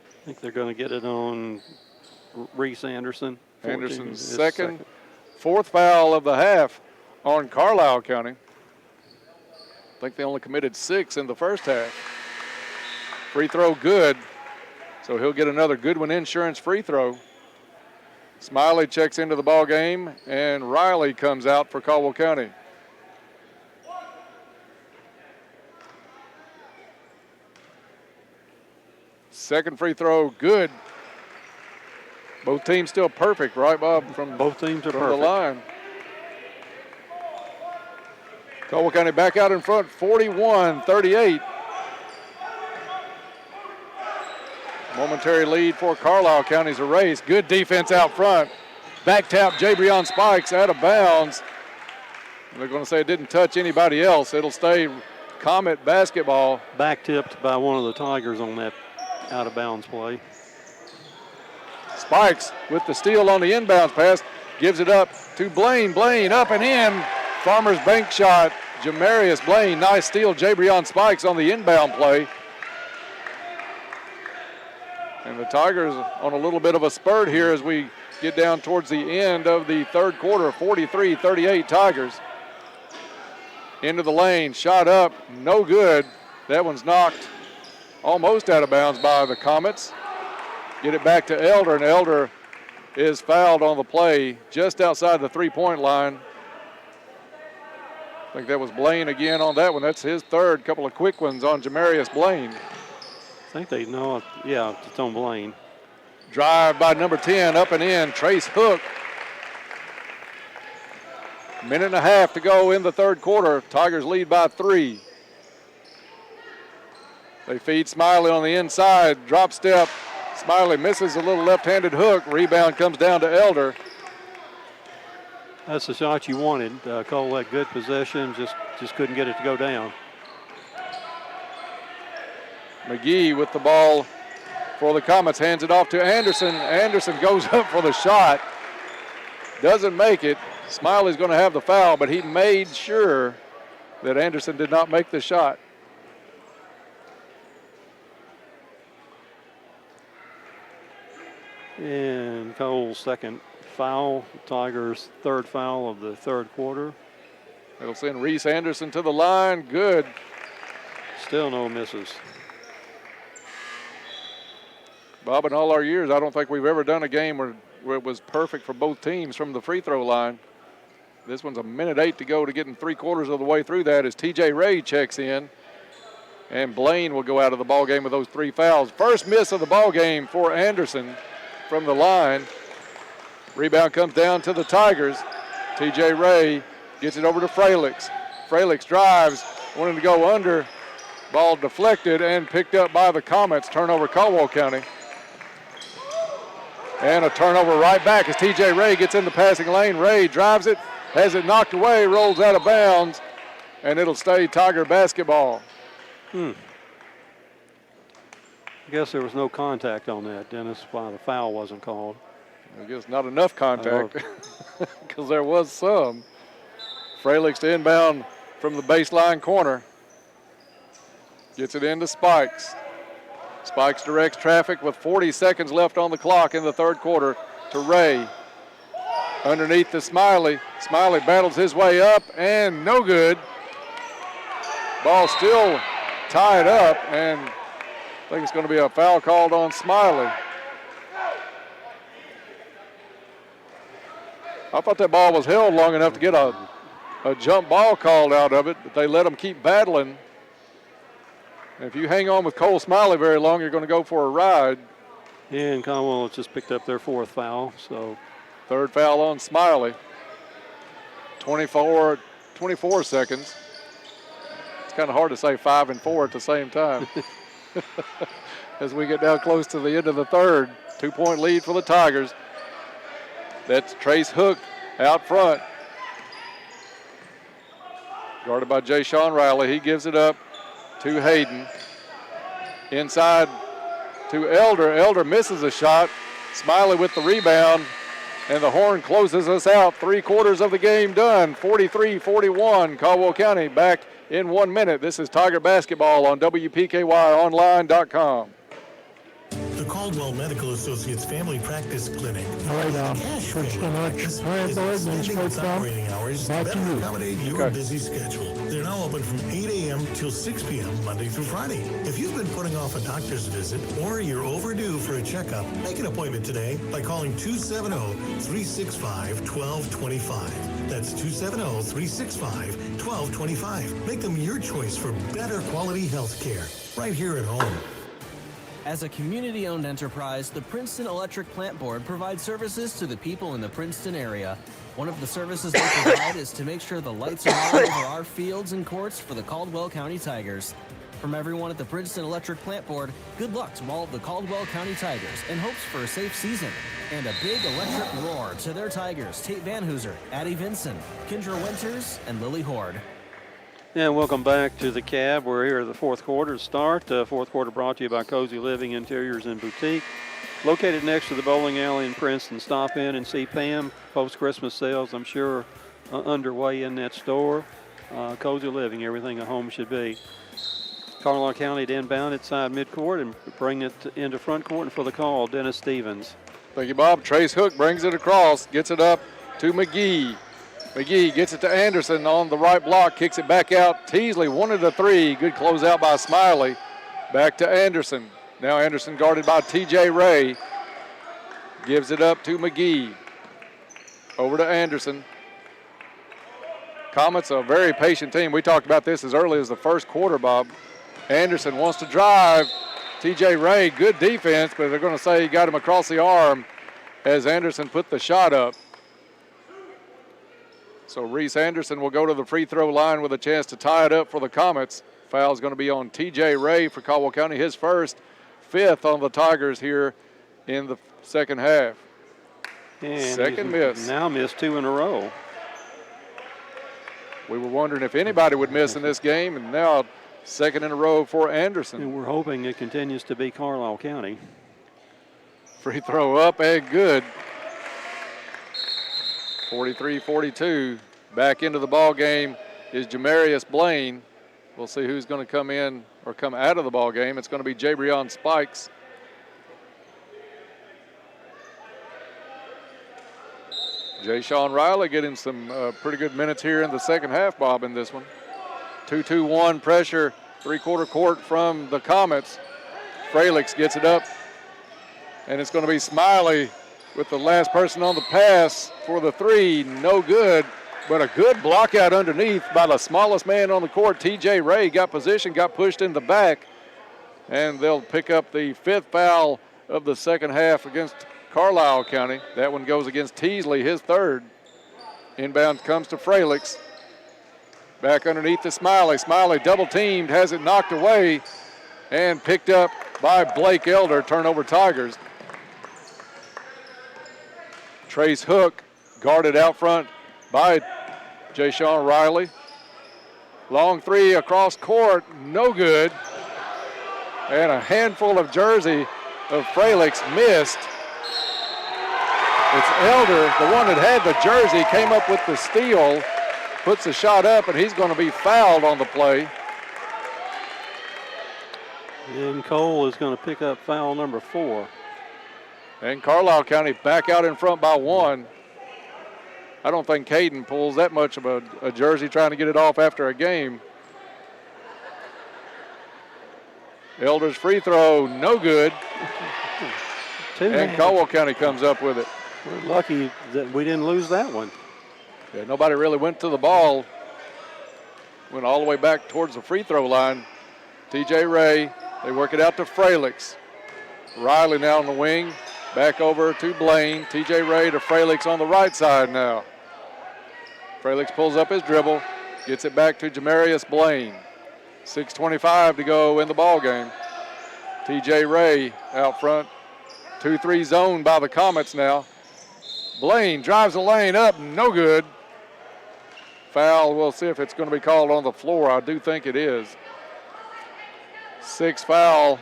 I think they're going to get it on Reese Anderson. Anderson's second. Fourth foul of the half on Carlisle County. I think they only committed 6 in the first half. Free throw good, so he'll get another Goodwin Insurance free throw. Smiley checks into the ball game, and Riley comes out for Caldwell County. Second free throw, good. Both teams still perfect, right, Bob? From both teams are from perfect. the line. Caldwell County back out in front, 41-38. Momentary lead for Carlisle County's erased. Good defense out front. Back tap, Jabrion Spikes out of bounds. They're going to say it didn't touch anybody else. It'll stay Comet basketball. Back tipped by one of the Tigers on that out of bounds play. Spikes with the steal on the inbounds pass. Gives it up to Blaine. Blaine up and in. Farmers bank shot. Jamarius Blaine. Nice steal. Jabrion Spikes on the inbound play. And the Tigers on a little bit of a spurt here as we get down towards the end of the third quarter. 43-38 Tigers. Into the lane. Shot up. No good. That one's knocked almost out of bounds by the Comets. Get it back to Elder, and Elder is fouled on the play just outside the three-point line. I think that was Blaine again on that one. That's his third. Couple of quick ones on Jamarius Blaine. I think they know, yeah, it's on Blaine. Drive by number 10, up and in, Trace Hook. Minute and a half to go in the third quarter. Tigers lead by 3. They feed Smiley on the inside, drop step. Smiley misses a little left-handed hook. Rebound comes down to Elder. That's the shot you wanted. Cole had good possession, just couldn't get it to go down. McGee with the ball for the Comets, hands it off to Anderson. Anderson goes up for the shot, doesn't make it. Smiley's going to have the foul, but he made sure that Anderson did not make the shot. And Cole's second foul, Tigers' third foul of the third quarter. It'll send Reese Anderson to the line. Good. Still no misses. Bob, in all our years, I don't think we've ever done a game where it was perfect for both teams from the free throw line. This one's a minute 8 to go to getting 3/4 of the way through that as TJ Ray checks in. And Blaine will go out of the ball game with those 3 fouls. First miss of the ball game for Anderson from the line. Rebound comes down to the Tigers. TJ Ray gets it over to Fralix. Fralix drives, wanting to go under. Ball deflected and picked up by the Comets. Turnover Caldwell County. And a turnover right back as TJ Ray gets in the passing lane. Ray drives it, has it knocked away, rolls out of bounds, and it'll stay Tiger basketball. I guess there was no contact on that, Dennis, why the foul wasn't called. I guess not enough contact because there was some. Fralix to inbound from the baseline corner. Gets it into Spikes. Spikes directs traffic with 40 seconds left on the clock in the third quarter to Ray. Underneath to Smiley. Smiley battles his way up and no good. Ball still tied up, and I think it's going to be a foul called on Smiley. I thought that ball was held long enough to get a jump ball called out of it, but they let them keep battling. If you hang on with Cole Smiley very long, you're going to go for a ride. And Caldwell has just picked up their 4th foul, so. Third foul on Smiley. 24 seconds. It's kind of hard to say 5 and 4 at the same time. As we get down close to the end of the third, 2-point lead for the Tigers. That's Trace Hook out front. Guarded by Jay Sean Riley. He gives it up to Hayden. Inside to Elder. Elder misses a shot. Smiley with the rebound. And the horn closes us out. 3/4 of the game done. 43-41. Caldwell County back in 1 minute. This is Tiger Basketball on WPKYOnline.com. The Caldwell Medical Associates Family Practice Clinic. All right, Cash practice is extending its operating hours to better accommodate your busy schedule. They're now open from 8 a.m. till 6 p.m. Monday through Friday. If you've been putting off a doctor's visit or you're overdue for a checkup, make an appointment today by calling 270-365-1225. That's 270-365-1225. Make them your choice for better quality health care right here at home. As a community-owned enterprise, the Princeton Electric Plant Board provides services to the people in the Princeton area. One of the services they provide is to make sure the lights are on over our fields and courts for the Caldwell County Tigers. From everyone at the Princeton Electric Plant Board, good luck to all of the Caldwell County Tigers and hopes for a safe season. And a big electric roar to their Tigers, Tate Van Hooser, Addie Vinson, Kendra Winters, and Lily Horde. And welcome back to the Cab. We're here at the fourth quarter start. Fourth quarter brought to you by Cozy Living Interiors and Boutique. Located next to the bowling alley in Princeton. Stop in and see Pam. Post-Christmas sales, I'm sure, underway in that store. Cozy Living, everything a home should be. Carlisle County to inbound inside midcourt and bring it into front court. And for the call, Dennis Stevens. Thank you, Bob. Trace Hook brings it across, gets it up to McGee. McGee gets it to Anderson on the right block, kicks it back out. Teasley wanted a three. Good closeout by Smiley. Back to Anderson. Now Anderson guarded by TJ Ray. Gives it up to McGee. Over to Anderson. Comets, a very patient team. We talked about this as early as the first quarter, Bob. Anderson wants to drive. TJ Ray, good defense, but they're going to say he got him across the arm as Anderson put the shot up. So Reese Anderson will go to the free throw line with a chance to tie it up for the Comets. Foul is going to be on TJ Ray for Caldwell County, his first, fifth on the Tigers here in the second half. And second miss. Now missed two in a row. We were wondering if anybody would miss in this game, and now second in a row for Anderson. And we're hoping it continues to be Carlisle County. Free throw up and good. 43-42. Back into the ball game is Jamarius Blaine. We'll see who's going to come in or come out of the ball game. It's going to be Jabrion Spikes. Jay-Sean Riley getting some pretty good minutes here in the second half, Bob, in this one. 2-2-1 pressure, three-quarter court from the Comets. Fralix gets it up, and it's going to be Smiley with the last person on the pass for the three. No good, but a good block out underneath by the smallest man on the court. TJ Ray got position, got pushed in the back, and they'll pick up the fifth foul of the second half against Carlisle County. That one goes against Teasley, his third. Inbound comes to Fralix. Back underneath to Smiley. Smiley double teamed, has it knocked away, and picked up by Blake Elder. Turnover Tigers. Trace Hook guarded out front by Jay-Sean Riley. Long three across court, no good. And a handful of jersey of Fralix missed. It's Elder, the one that had the jersey, came up with the steal, puts the shot up, and he's going to be fouled on the play. And Cole is going to pick up foul number 4. And Carlisle County back out in front by 1. I don't think Caden pulls that much of a jersey trying to get it off after a game. Elder's free throw, no good. And Caldwell County comes up with it. We're lucky that we didn't lose that one. Yeah, nobody really went to the ball. Went all the way back towards the free throw line. TJ Ray, they work it out to Fralix. Riley now on the wing. Back over to Blaine. TJ Ray to Fralix on the right side now. Fralix pulls up his dribble. Gets it back to Jamarius Blaine. 6:25 to go in the ball game. TJ Ray out front. 2-3 zone by the Comets now. Blaine drives the lane up, no good. Foul, we'll see if it's going to be called on the floor. I do think it is. 6th foul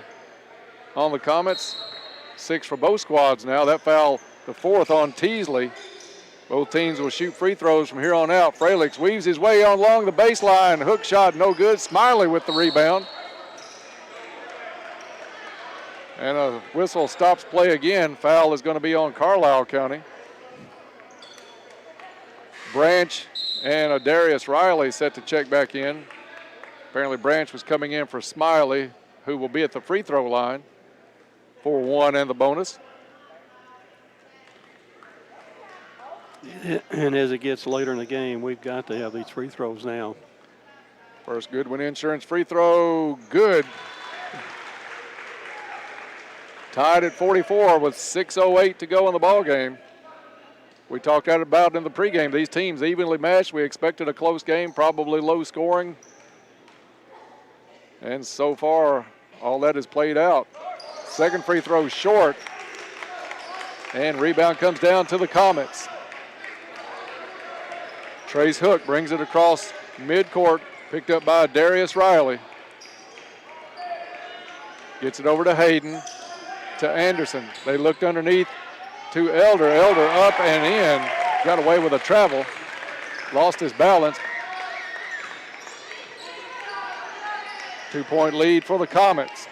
on the Comets. 6 for both squads now. That foul, the 4th on Teasley. Both teams will shoot free throws from here on out. Fralix weaves his way on along the baseline. Hook shot, no good. Smiley with the rebound. And a whistle stops play again. Foul is going to be on Carlisle County. Branch And Darius Riley set to check back in. Apparently Branch was coming in for Smiley, who will be at the free throw line for 1 and the bonus. And as it gets later in the game, we've got to have these free throws now. First Goodwin Insurance free throw, good. Tied at 44 with 6:08 to go in the ball game. We talked about it in the pregame. These teams evenly matched. We expected a close game, probably low scoring. And so far, all that has played out. Second free throw short. And rebound comes down to the Comets. Trace Hook brings it across midcourt, picked up by Darius Riley. Gets it over to Hayden, to Anderson. They looked underneath to Elder. Elder up and in. Got away with a travel. Lost his balance. 2-point lead for the Comets.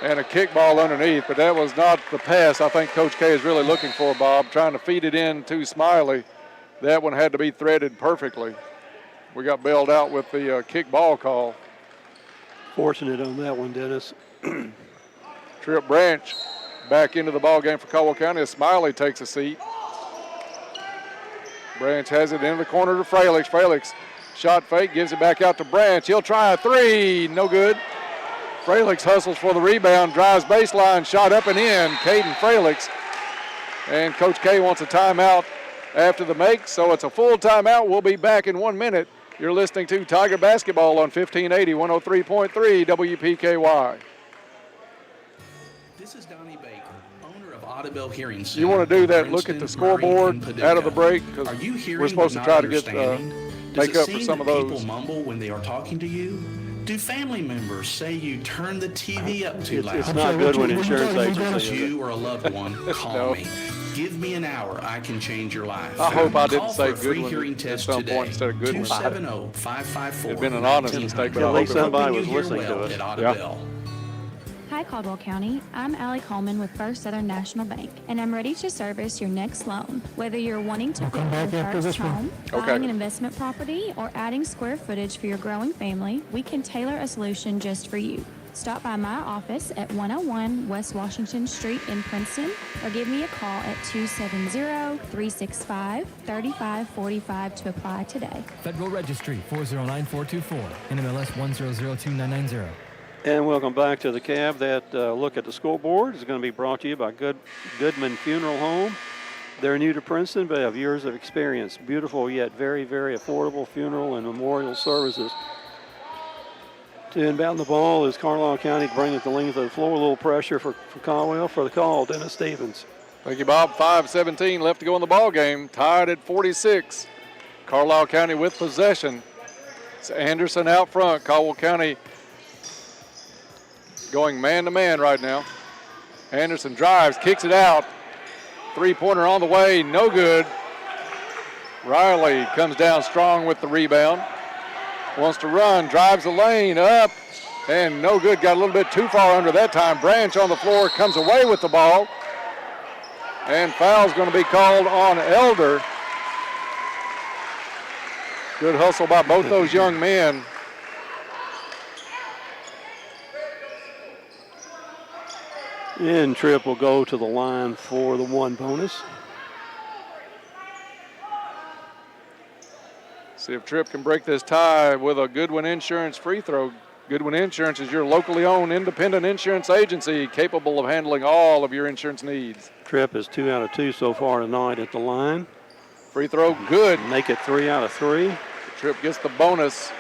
And a kickball underneath, but that was not the pass I think Coach K is really looking for, Bob, trying to feed it in to Smiley. That one had to be threaded perfectly. We got bailed out with the kickball call. Fortunate on that one, Dennis. Trip Branch back into the ball game for Caldwell County as Smiley takes a seat. Branch has it in the corner to Fralix. Fralix shot fake, gives it back out to Branch. He'll try a three, no good. Fralix hustles for the rebound, drives baseline, shot up and in. Caden Fralix. And Coach K wants a timeout after the make, so it's a full timeout. We'll be back in 1 minute. You're listening to Tiger Basketball on 1580, 103.3 WPKY. This is Donnie Baker, owner of Audubon Hearing Center. You want to do that, look Princeton, at the scoreboard Murray, and out of the Paducah. break, because Are you hearing we're supposed to but try not to get understanding? make Does up it for seem some of that those. people mumble when they are talking to you? Do family members say you turn the TV up too loud? It's not Goodwin Insurance Agency. You or a loved one, call No. me. Give me an hour. I can change your life. I hope I didn't Call say for a free Goodwin hearing at test some today. point instead of Goodwin. 270-554. It'd been an honest mistake, but I At hope least it wasn't. somebody was Helping you listening hear to well us. at Yeah. Audubon. Hi, Caldwell County. I'm Allie Coleman with First Southern National Bank, and I'm ready to service your next loan. Whether you're wanting to build back your after first this one. home, Okay. buying an investment property, or adding square footage for your growing family, we can tailor a solution just for you. Stop by my office at 101 West Washington Street in Princeton, or give me a call at 270-365-3545 to apply today. Federal Registry 409424, NMLS 1002990. And welcome back to the cab. That look at the scoreboard is going to be brought to you by Goodman Funeral Home. They're new to Princeton, but have years of experience. Beautiful yet very, very affordable funeral and memorial services. To inbound the ball is Carlisle County to bring it the length of the floor. A little pressure for Caldwell. For the call, Dennis Stevens. Thank you, Bob. 5:17 left to go in the ball game. Tied at 46. Carlisle County with possession. It's Anderson out front. Caldwell County going man-to-man right now. Anderson drives, kicks it out. Three-pointer on the way, no good. Riley comes down strong with the rebound. Wants to run, drives the lane, up, and no good. Got a little bit too far under that time. Branch on the floor, comes away with the ball. And foul's going to be called on Elder. Good hustle by both those young men. And Tripp will go to the line for the one bonus. See if Tripp can break this tie with a Goodwin Insurance free throw. Goodwin Insurance is your locally owned independent insurance agency capable of handling all of your insurance needs. Tripp is 2 out of 2 so far tonight at the line. Free throw good. Make it 3 out of 3. Tripp gets the bonus.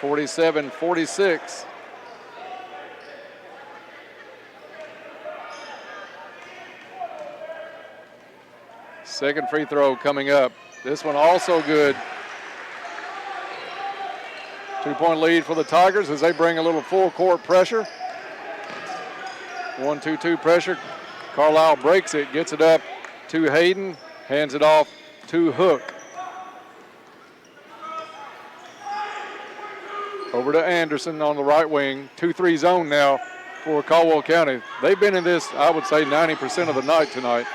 47-46. Second free throw coming up. This one also good. 2-point lead for the Tigers as they bring a little full court pressure. 1-2-2 pressure. Carlisle breaks it, gets it up to Hayden, hands it off to Hook. Over to Anderson on the right wing. 2-3 zone now for Caldwell County. They've been in this, I would say, 90% of the night tonight.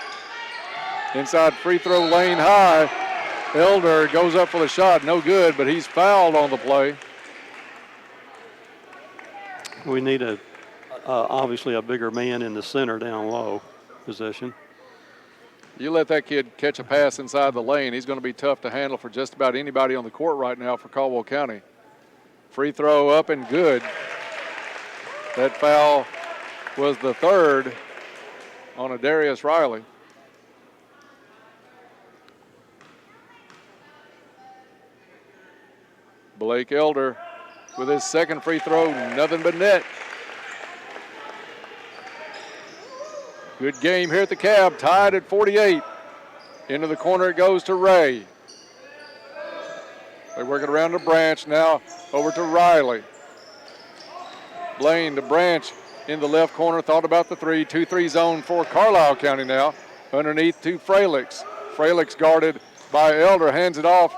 Inside free throw lane high. Elder goes up for the shot, no good, but he's fouled on the play. We need obviously a bigger man in the center down low position. You let that kid catch a pass inside the lane, he's going to be tough to handle for just about anybody on the court right now for Caldwell County. Free throw up and good. That foul was the third on Darius Riley. Blake Elder with his second free throw, nothing but net. Good game here at the Cab, tied at 48. Into the corner it goes to Ray. They work it around to Branch, now over to Riley. Blaine to Branch in the left corner, thought about the 2-3 zone for Carlisle County now. Underneath to Fralix. Fralix guarded by Elder, hands it off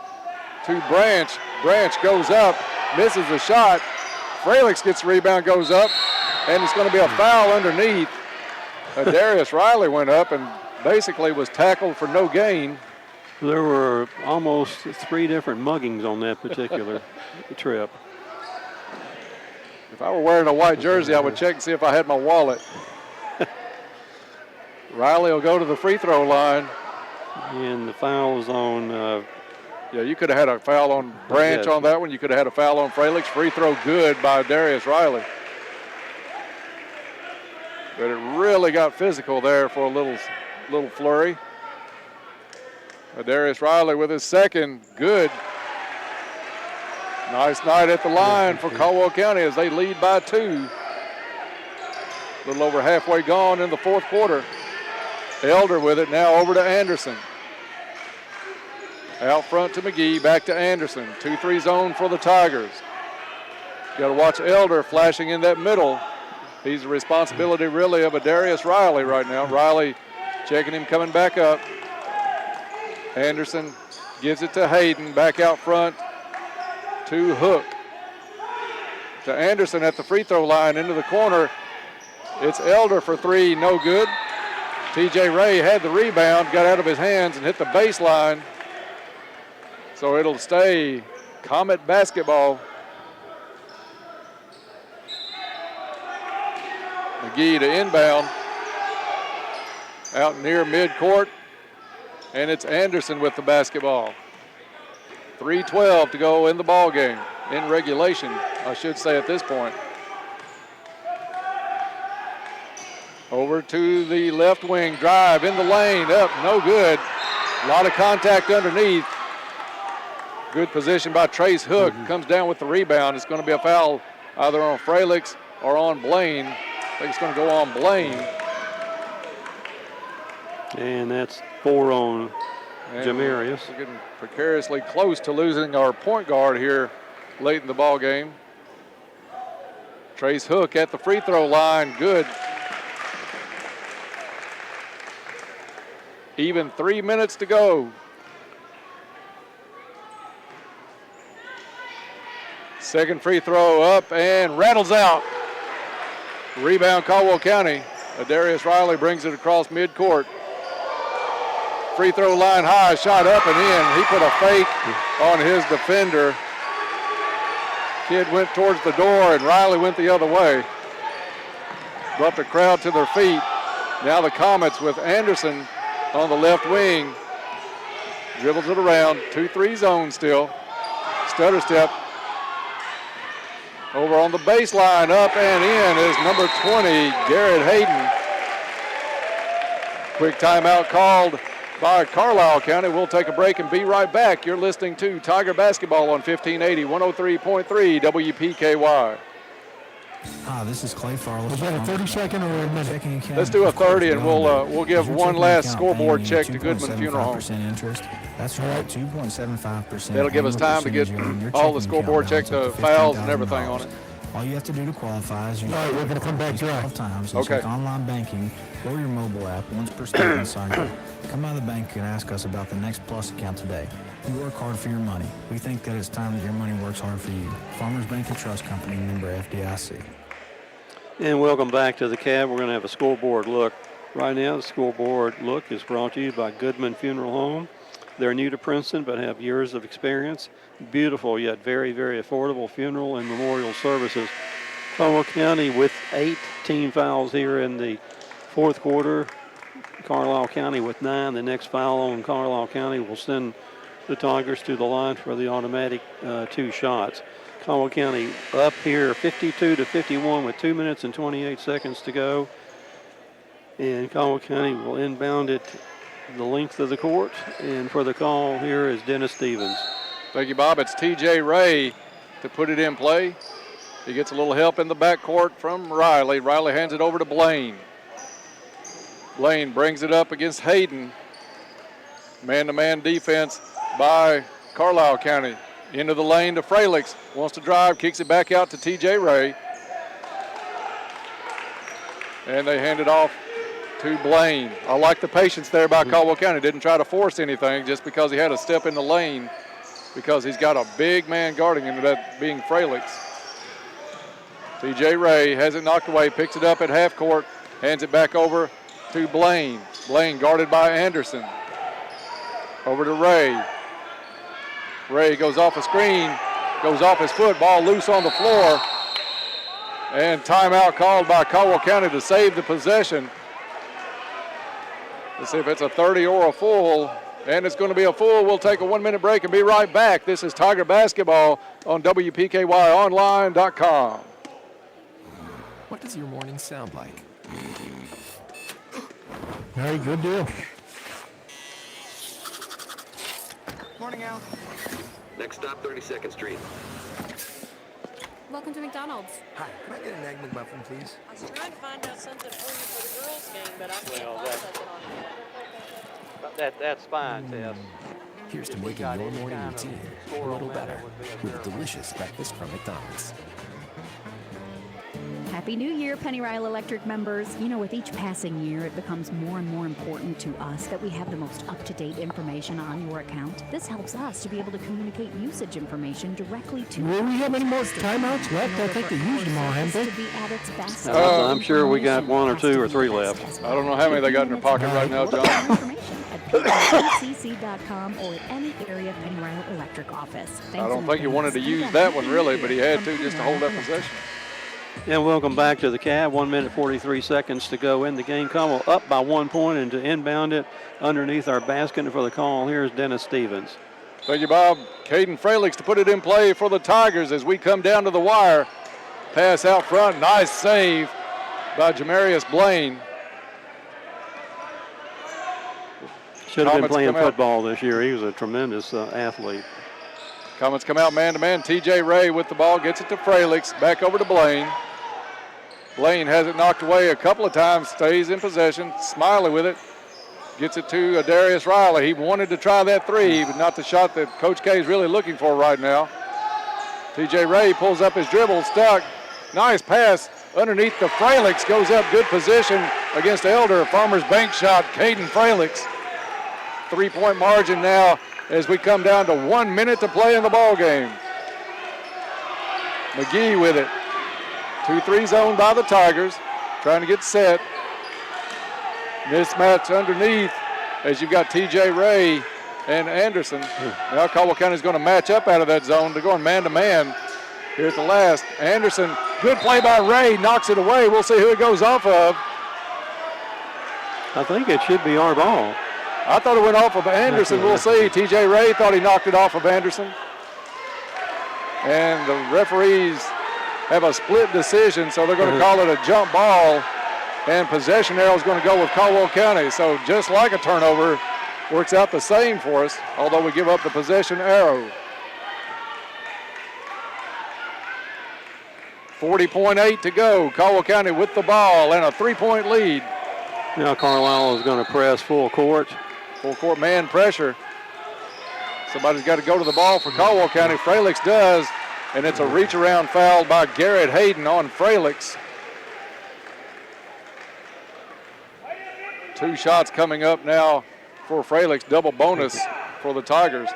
to Branch. Branch goes up, misses the shot. Fralix gets the rebound, goes up, and it's going to be a foul underneath. Darius Riley went up and basically was tackled for no gain. There were almost 3 different muggings on that particular trip. If I were wearing a white jersey, I would check and see if I had my wallet. Riley will go to the free throw line. And the foul is on... yeah, you could have had a foul on Branch on that one. You could have had a foul on Fralix. Free throw good by Darius Riley. But it really got physical there for a little flurry. Darius Riley with his second, good. Nice night at the line for Caldwell County as they lead by 2. A little over halfway gone in the fourth quarter. Elder with it now over to Anderson. Out front to McGee, back to Anderson. 2-3 zone for the Tigers. Got to watch Elder flashing in that middle. He's the responsibility really of Darius Riley right now. Riley checking him coming back up. Anderson gives it to Hayden, back out front to Hook. To Anderson at the free throw line into the corner. It's Elder for 3, no good. TJ Ray had the rebound, got out of his hands and hit the baseline. So it'll stay Comet basketball. McGee to inbound. Out near midcourt. And it's Anderson with the basketball. 3:12 to go in the ball game. In regulation, I should say at this point. Over to the left wing, drive in the lane, up, no good. A lot of contact underneath. Good position by Trace Hook, comes down with the rebound. It's going to be a foul either on Fralix or on Blaine. I think it's going to go on Blaine. And that's 4 on Jamarius. We're getting precariously close to losing our point guard here late in the ball game. Trace Hook at the free throw line, good. Even 3 minutes to go. Second free throw up and rattles out. Rebound Caldwell County. Darius Riley brings it across midcourt. Free throw line high, shot up and in. He put a fake on his defender. Kid went towards the door and Riley went the other way. Brought the crowd to their feet. Now the Comets with Anderson on the left wing. Dribbles it around, 2-3 zone still. Stutter step. Over on the baseline, up and in is number 20, Garrett Hayden. Quick timeout called by Carlisle County. We'll take a break and be right back. You're listening to Tiger Basketball on 1580, 103.3 WPKY. Hi, this is Clay Farley. Was that a 30-second or a minute? Let's do a 30, and we'll give one last scoreboard check to Goodman Funeral Home. Interest. That's right, 2.75%. That'll give us time to get all the scoreboard check, the fouls and everything on it. All you have to do to qualify is use all right, we're going to come back to 12 times and check online banking or your mobile app once per statement cycle. Come by the bank and ask us about the Next Plus account today. You work hard for your money. We think that it's time that your money works hard for you. Farmers Bank and Trust Company, member FDIC. And welcome back to the Cab. We're going to have a scoreboard look. Right now, the scoreboard look is brought to you by Goodman Funeral Home. They're new to Princeton but have years of experience. Beautiful yet very, very affordable funeral and memorial services. Caldwell County with 8 team fouls here in the fourth quarter. Carlisle County with 9. The next foul on Carlisle County will send the Tigers to the line for the automatic 2 shots. Caldwell County up here 52-51 with 2 minutes and 28 seconds to go. And Caldwell County will inbound it the length of the court. And for the call here is Dennis Stevens. Thank you, Bob. It's T.J. Ray to put it in play. He gets a little help in the backcourt from Riley. Riley hands it over to Blaine. Blaine brings it up against Hayden. Man-to-man defense by Carlisle County. Into the lane to Fralix. Wants to drive, kicks it back out to T.J. Ray. And they hand it off to Blaine. I like the patience there by Caldwell County. Didn't try to force anything just because he had a step in the lane, because he's got a big man guarding him, that being Fralix. T.J. Ray has it knocked away, picks it up at half court, hands it back over to Blaine. Blaine guarded by Anderson. Over to Ray. Ray goes off a screen, goes off his foot, ball loose on the floor. And timeout called by Caldwell County to save the possession. Let's see if it's a 30 or a full. And it's going to be a full. We'll take a 1-minute break and be right back. This is Tiger Basketball on WPKYonline.com. What does your morning sound like? Very good deal. Morning, Al. Next stop, 32nd Street. Welcome to McDonald's. Hi, can I get an Egg McMuffin, please? I was trying to find out something for you for the girls' game, but I can't find something on here. That's fine, Tess. Here's to making your morning routine a little better with a delicious breakfast from McDonald's. Happy New Year, Pennyrile Electric members. You know, with each passing year, it becomes more and more important to us that we have the most up-to-date information on your account. This helps us to be able to communicate usage information directly to Will we have any more timeouts left? I think they used them all, haven't they? to be at its best. I'm sure we got 1 or 2 or 3 left. I don't know how many they got in their pocket right now, John. At pncc.com or at any area Pennyrile Electric office. I don't think he wanted to use that one really, but he had to just to hold that possession. And welcome back to the Cab. 1 minute, 43 seconds to go in the game. Caldwell up by 1 point, and to inbound it underneath our basket. And for the call, here's Dennis Stevens. Thank you, Bob. Caden Fralix to put it in play for the Tigers as we come down to the wire. Pass out front. Nice save by Jamarius Blaine. Should have been playing football this year. He was a tremendous athlete. Comets come out man-to-man. T.J. Ray with the ball, gets it to Fralix. Back over to Blaine. Blaine has it knocked away a couple of times, stays in possession. Smiley with it. Gets it to Darius Riley. He wanted to try that three, but not the shot that Coach K is really looking for right now. T.J. Ray pulls up his dribble, stuck. Nice pass underneath the Fralix. Goes up, good position against Elder. Farmers Bank shot, Caden Fralix. 3-point margin now as we come down to 1 minute to play in the ball game. McGee with it. 2-3 zone by the Tigers. Trying to get set. Mismatch underneath as you've got T.J. Ray and Anderson. Now Caldwell County is going to match up out of that zone. They're going man-to-man here at the last. Anderson, good play by Ray, knocks it away. We'll see who it goes off of. I think it should be our ball. I thought it went off of Anderson. We'll see. T.J. Ray thought he knocked it off of Anderson. And the referees have a split decision, so they're going to call it a jump ball. And possession arrow is going to go with Caldwell County. So just like a turnover, works out the same for us, although we give up the possession arrow. 40.8 to go. Caldwell County with the ball and a 3-point lead. Now Carlisle is going to press full court. Full court man pressure. Somebody's got to go to the ball for Caldwell County. Fralix does, and it's a reach around foul by Garrett Hayden on Fralix. 2 shots coming up now for Fralix, double bonus for the Tigers.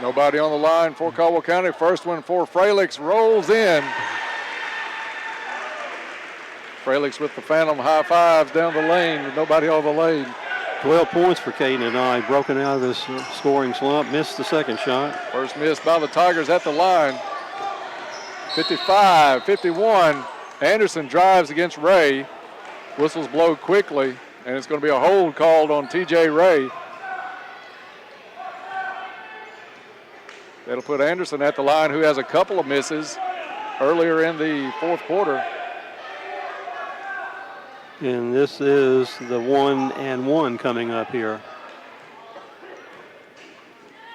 Nobody on the line for Caldwell County. First one for Fralix rolls in. Frelick's with the phantom high fives down the lane with nobody on the lane. 12 points for Caden and I, broken out of this scoring slump, missed the second shot. First miss by the Tigers at the line. 55, 51. Anderson drives against Ray. Whistles blow quickly, and it's going to be a hold called on TJ Ray. That'll put Anderson at the line, who has a couple of misses earlier in the fourth quarter. And this is the 1-and-1 coming up here.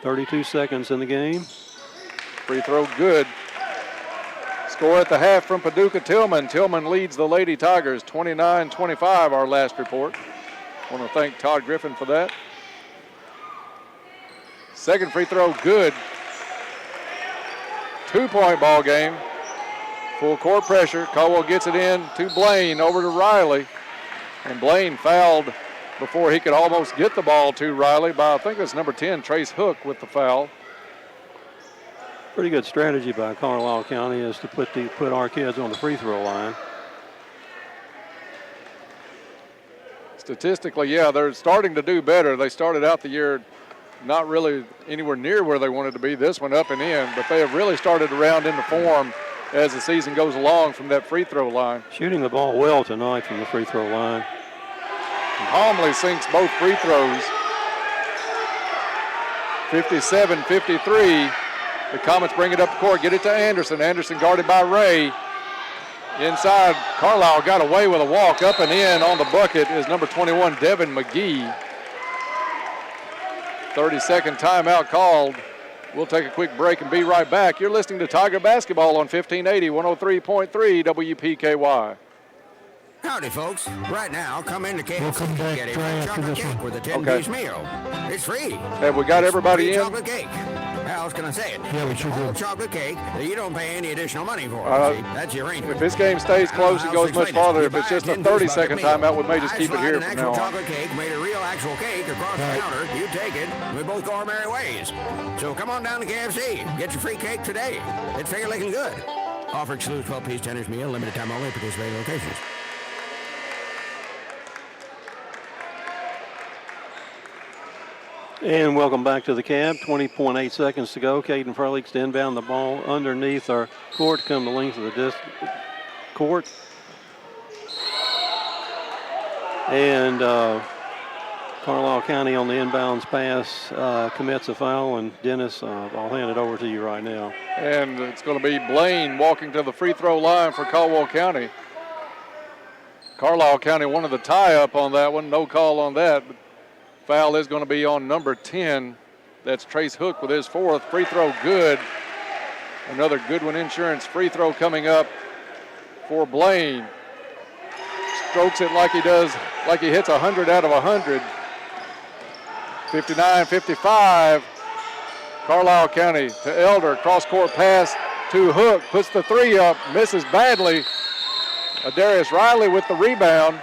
32 seconds in the game. Free throw good. Score at the half from Paducah Tillman. Tillman leads the Lady Tigers 29-25, our last report. I want to thank Todd Griffin for that. Second free throw good. 2-point ball game. Full court pressure. Caldwell gets it in to Blaine, over to Riley. And Blaine fouled before he could almost get the ball to Riley by, I think it's number 10, Trace Hook, with the foul. Pretty good strategy by Carlisle County is to put our kids on the free throw line. Statistically, yeah, they're starting to do better. They started out the year not really anywhere near where they wanted to be. This one up and in, but they have really started to round into form as the season goes along from that free throw line. Shooting the ball well tonight from the free throw line. Holmley sinks both free throws. 57-53. The Comets bring it up the court, get it to Anderson. Anderson guarded by Ray. Inside, Carlisle got away with a walk. Up and in on the bucket is number 21, Devin McGee. 30-second timeout called. We'll take a quick break and be right back. You're listening to Tiger Basketball on 1580, 103.3 WPKY. Howdy, folks. Right now, come into KFC We'll come back get a right free after chocolate this cake one. with a 10-piece meal. It's free. Have we got everybody Free in? chocolate cake. How else can I say it? Yeah, we It's a sure whole do. chocolate cake that you don't pay any additional money for. See, that's the arrangement. If this game stays close, it goes much farther. If it's just a 30-second timeout, we may just keep it here from now on. Chocolate cake made a real actual cake across the counter. You take it, and we both go our merry ways. So come on down to KFC. Get your free cake today. It's finger licking good. Offer excludes 12-piece tennis meal, limited time only, participating locations. And welcome back to the Cab. 20.8 seconds to go. Caden Frelick's to inbound the ball underneath our court, come the length of the court. And Carlisle County on the inbounds pass commits a foul, and Dennis, I'll hand it over to you right now. And it's going to be Blaine walking to the free throw line for Caldwell County. Carlisle County wanted the tie-up on that one. No call on that. But foul is going to be on number 10. That's Trace Hook with his fourth. Free throw good. Another Goodwin Insurance free throw coming up for Blaine. Strokes it like he does, like he hits 100 out of 100. 59-55. Carlisle County to Elder. Cross-court pass to Hook. Puts the three up. Misses badly. Darius Riley with the rebound.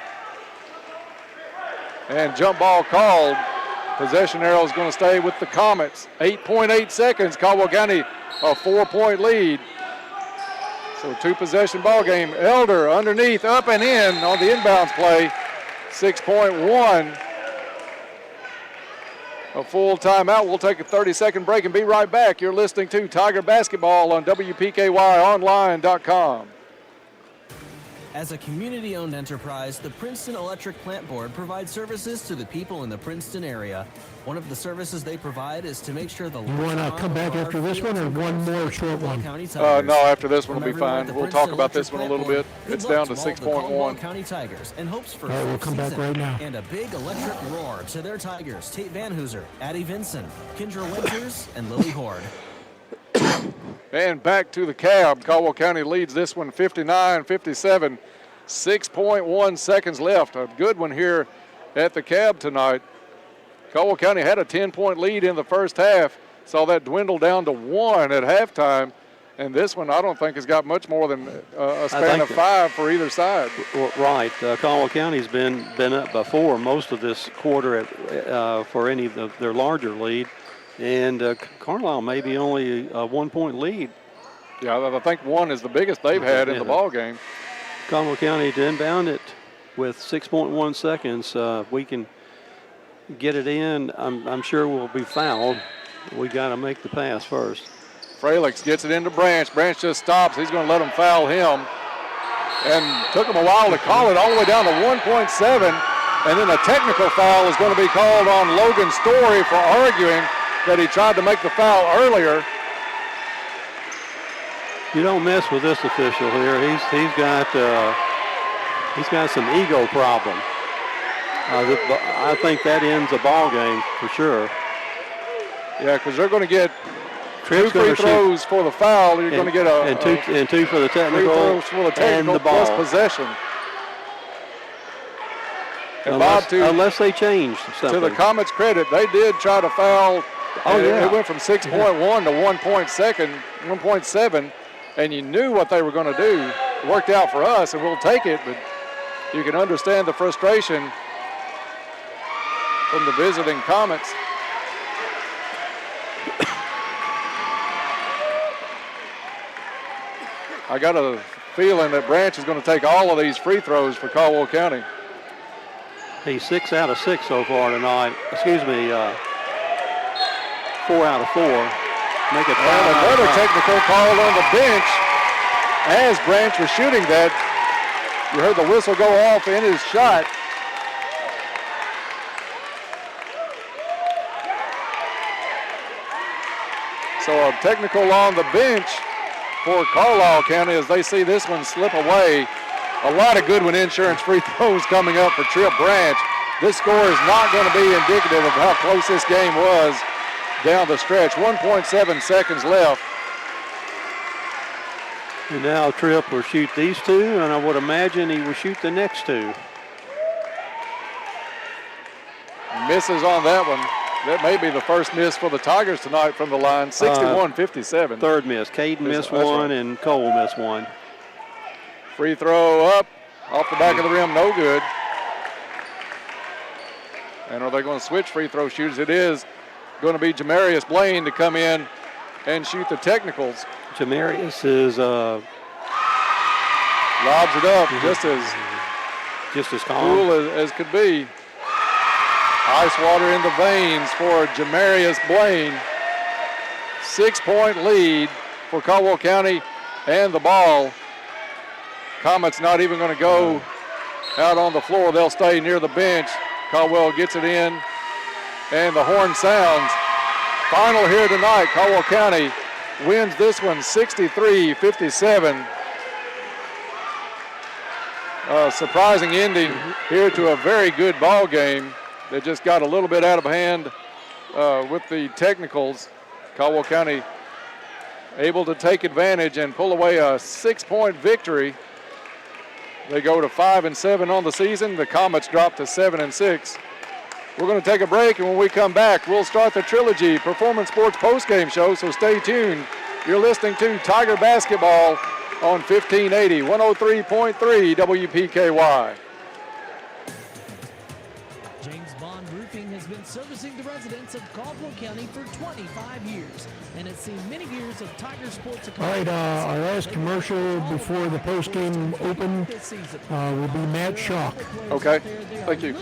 And jump ball called. Possession arrow is going to stay with the Comets. 8.8 seconds. Caldwell County a 4-point lead. So two-possession ball game. Elder underneath, up and in on the inbounds play. 6.1. A full timeout. We'll take a 30-second break and be right back. You're listening to Tiger Basketball on WPKYonline.com. As a community-owned enterprise, the Princeton Electric Plant Board provides services to the people in the Princeton area. One of the services they provide is to make sure the You want to come back after this one or one more short one? No, after this one will be fine. We'll talk about this one a little bit. It's down to 6.1. County Tigers and hopes for All right, we'll come back right now. And a big electric roar to their Tigers. Tate Van Hooser, Addie Vinson, Kendra Winters, and Lily Horde. And back to the Cab. Caldwell County leads this one 59-57. 6.1 seconds left. A good one here at the Cab tonight. Caldwell County had a 10-point lead in the first half. Saw that dwindle down to 1 at halftime. And this one, I don't think, has got much more than a span of 5 for either side. Right. Caldwell County's been up by 4 most of this quarter for any of their larger lead. And Carlisle may be only a 1-point lead. Yeah, I think 1 is the biggest they've had in the ball game. Caldwell County to inbound it with 6.1 seconds. We can get it in. I'm sure we'll be fouled. We got to make the pass first. Fralix gets it into Branch. Branch just stops. He's going to let him foul him. And took him a while to call it all the way down to 1.7. And then a technical foul is going to be called on Logan Story for arguing that he tried to make the foul earlier. You don't mess with this official here. He's got some ego problem. I think that ends a ball game for sure. Yeah, because they're going to get Tripp's two free throws for the foul. You're going to get and two for the technical, free throws for the technical and the ball. plus possession. And unless they changed something. To the Comets' credit, they did try to foul. Oh, yeah. It went from 6.1 to 1.7, and you knew what they were going to do. It worked out for us, and we'll take it, but you can understand the frustration from the visiting Comets. I got a feeling that Branch is going to take all of these free throws for Caldwell County. He's 6 out of 6 so far tonight. Excuse me, 4 out of 4. Make it 5. And another technical called on the bench as Branch was shooting that. You heard the whistle go off in his shot. So a technical on the bench for Carlisle County as they see this one slip away. A lot of Goodwin Insurance free throws coming up for Tripp Branch. This score is not going to be indicative of how close this game was down the stretch. 1.7 seconds left. And now Tripp will shoot these two, and I would imagine he will shoot the next two. Misses on that one. That may be the first miss for the Tigers tonight from the line, 61-57. Third miss. Caden missed one, right. and Cole missed one. Free throw up, off the back of the rim, no good. And are they going to switch free throw shooters? It is going to be Jamarius Blaine to come in and shoot the technicals. Jamarius is lobs it up just as calm. Cool as could be. Ice water in the veins for Jamarius Blaine. 6-point lead for Caldwell County and the ball. Comets not even going to go out on the floor. They'll stay near the bench. Caldwell gets it in, and the horn sounds. Final here tonight, Caldwell County wins this one 63-57. Surprising ending here to a very good ball game. They just got a little bit out of hand with the technicals. Caldwell County able to take advantage and pull away a 6-point victory. They go to 5-7 on the season. The Comets drop to 7-6. We're going to take a break, and when we come back, we'll start the Trilogy Performance Sports postgame show, so stay tuned. You're listening to Tiger Basketball on 1580, 103.3 WPKY. James Bond Roofing has been servicing the residents of Caldwell County for 25 years, and it's seen many years of Tiger sports. All right, our last commercial before the postgame open will be Matt Schock. Okay, thank you.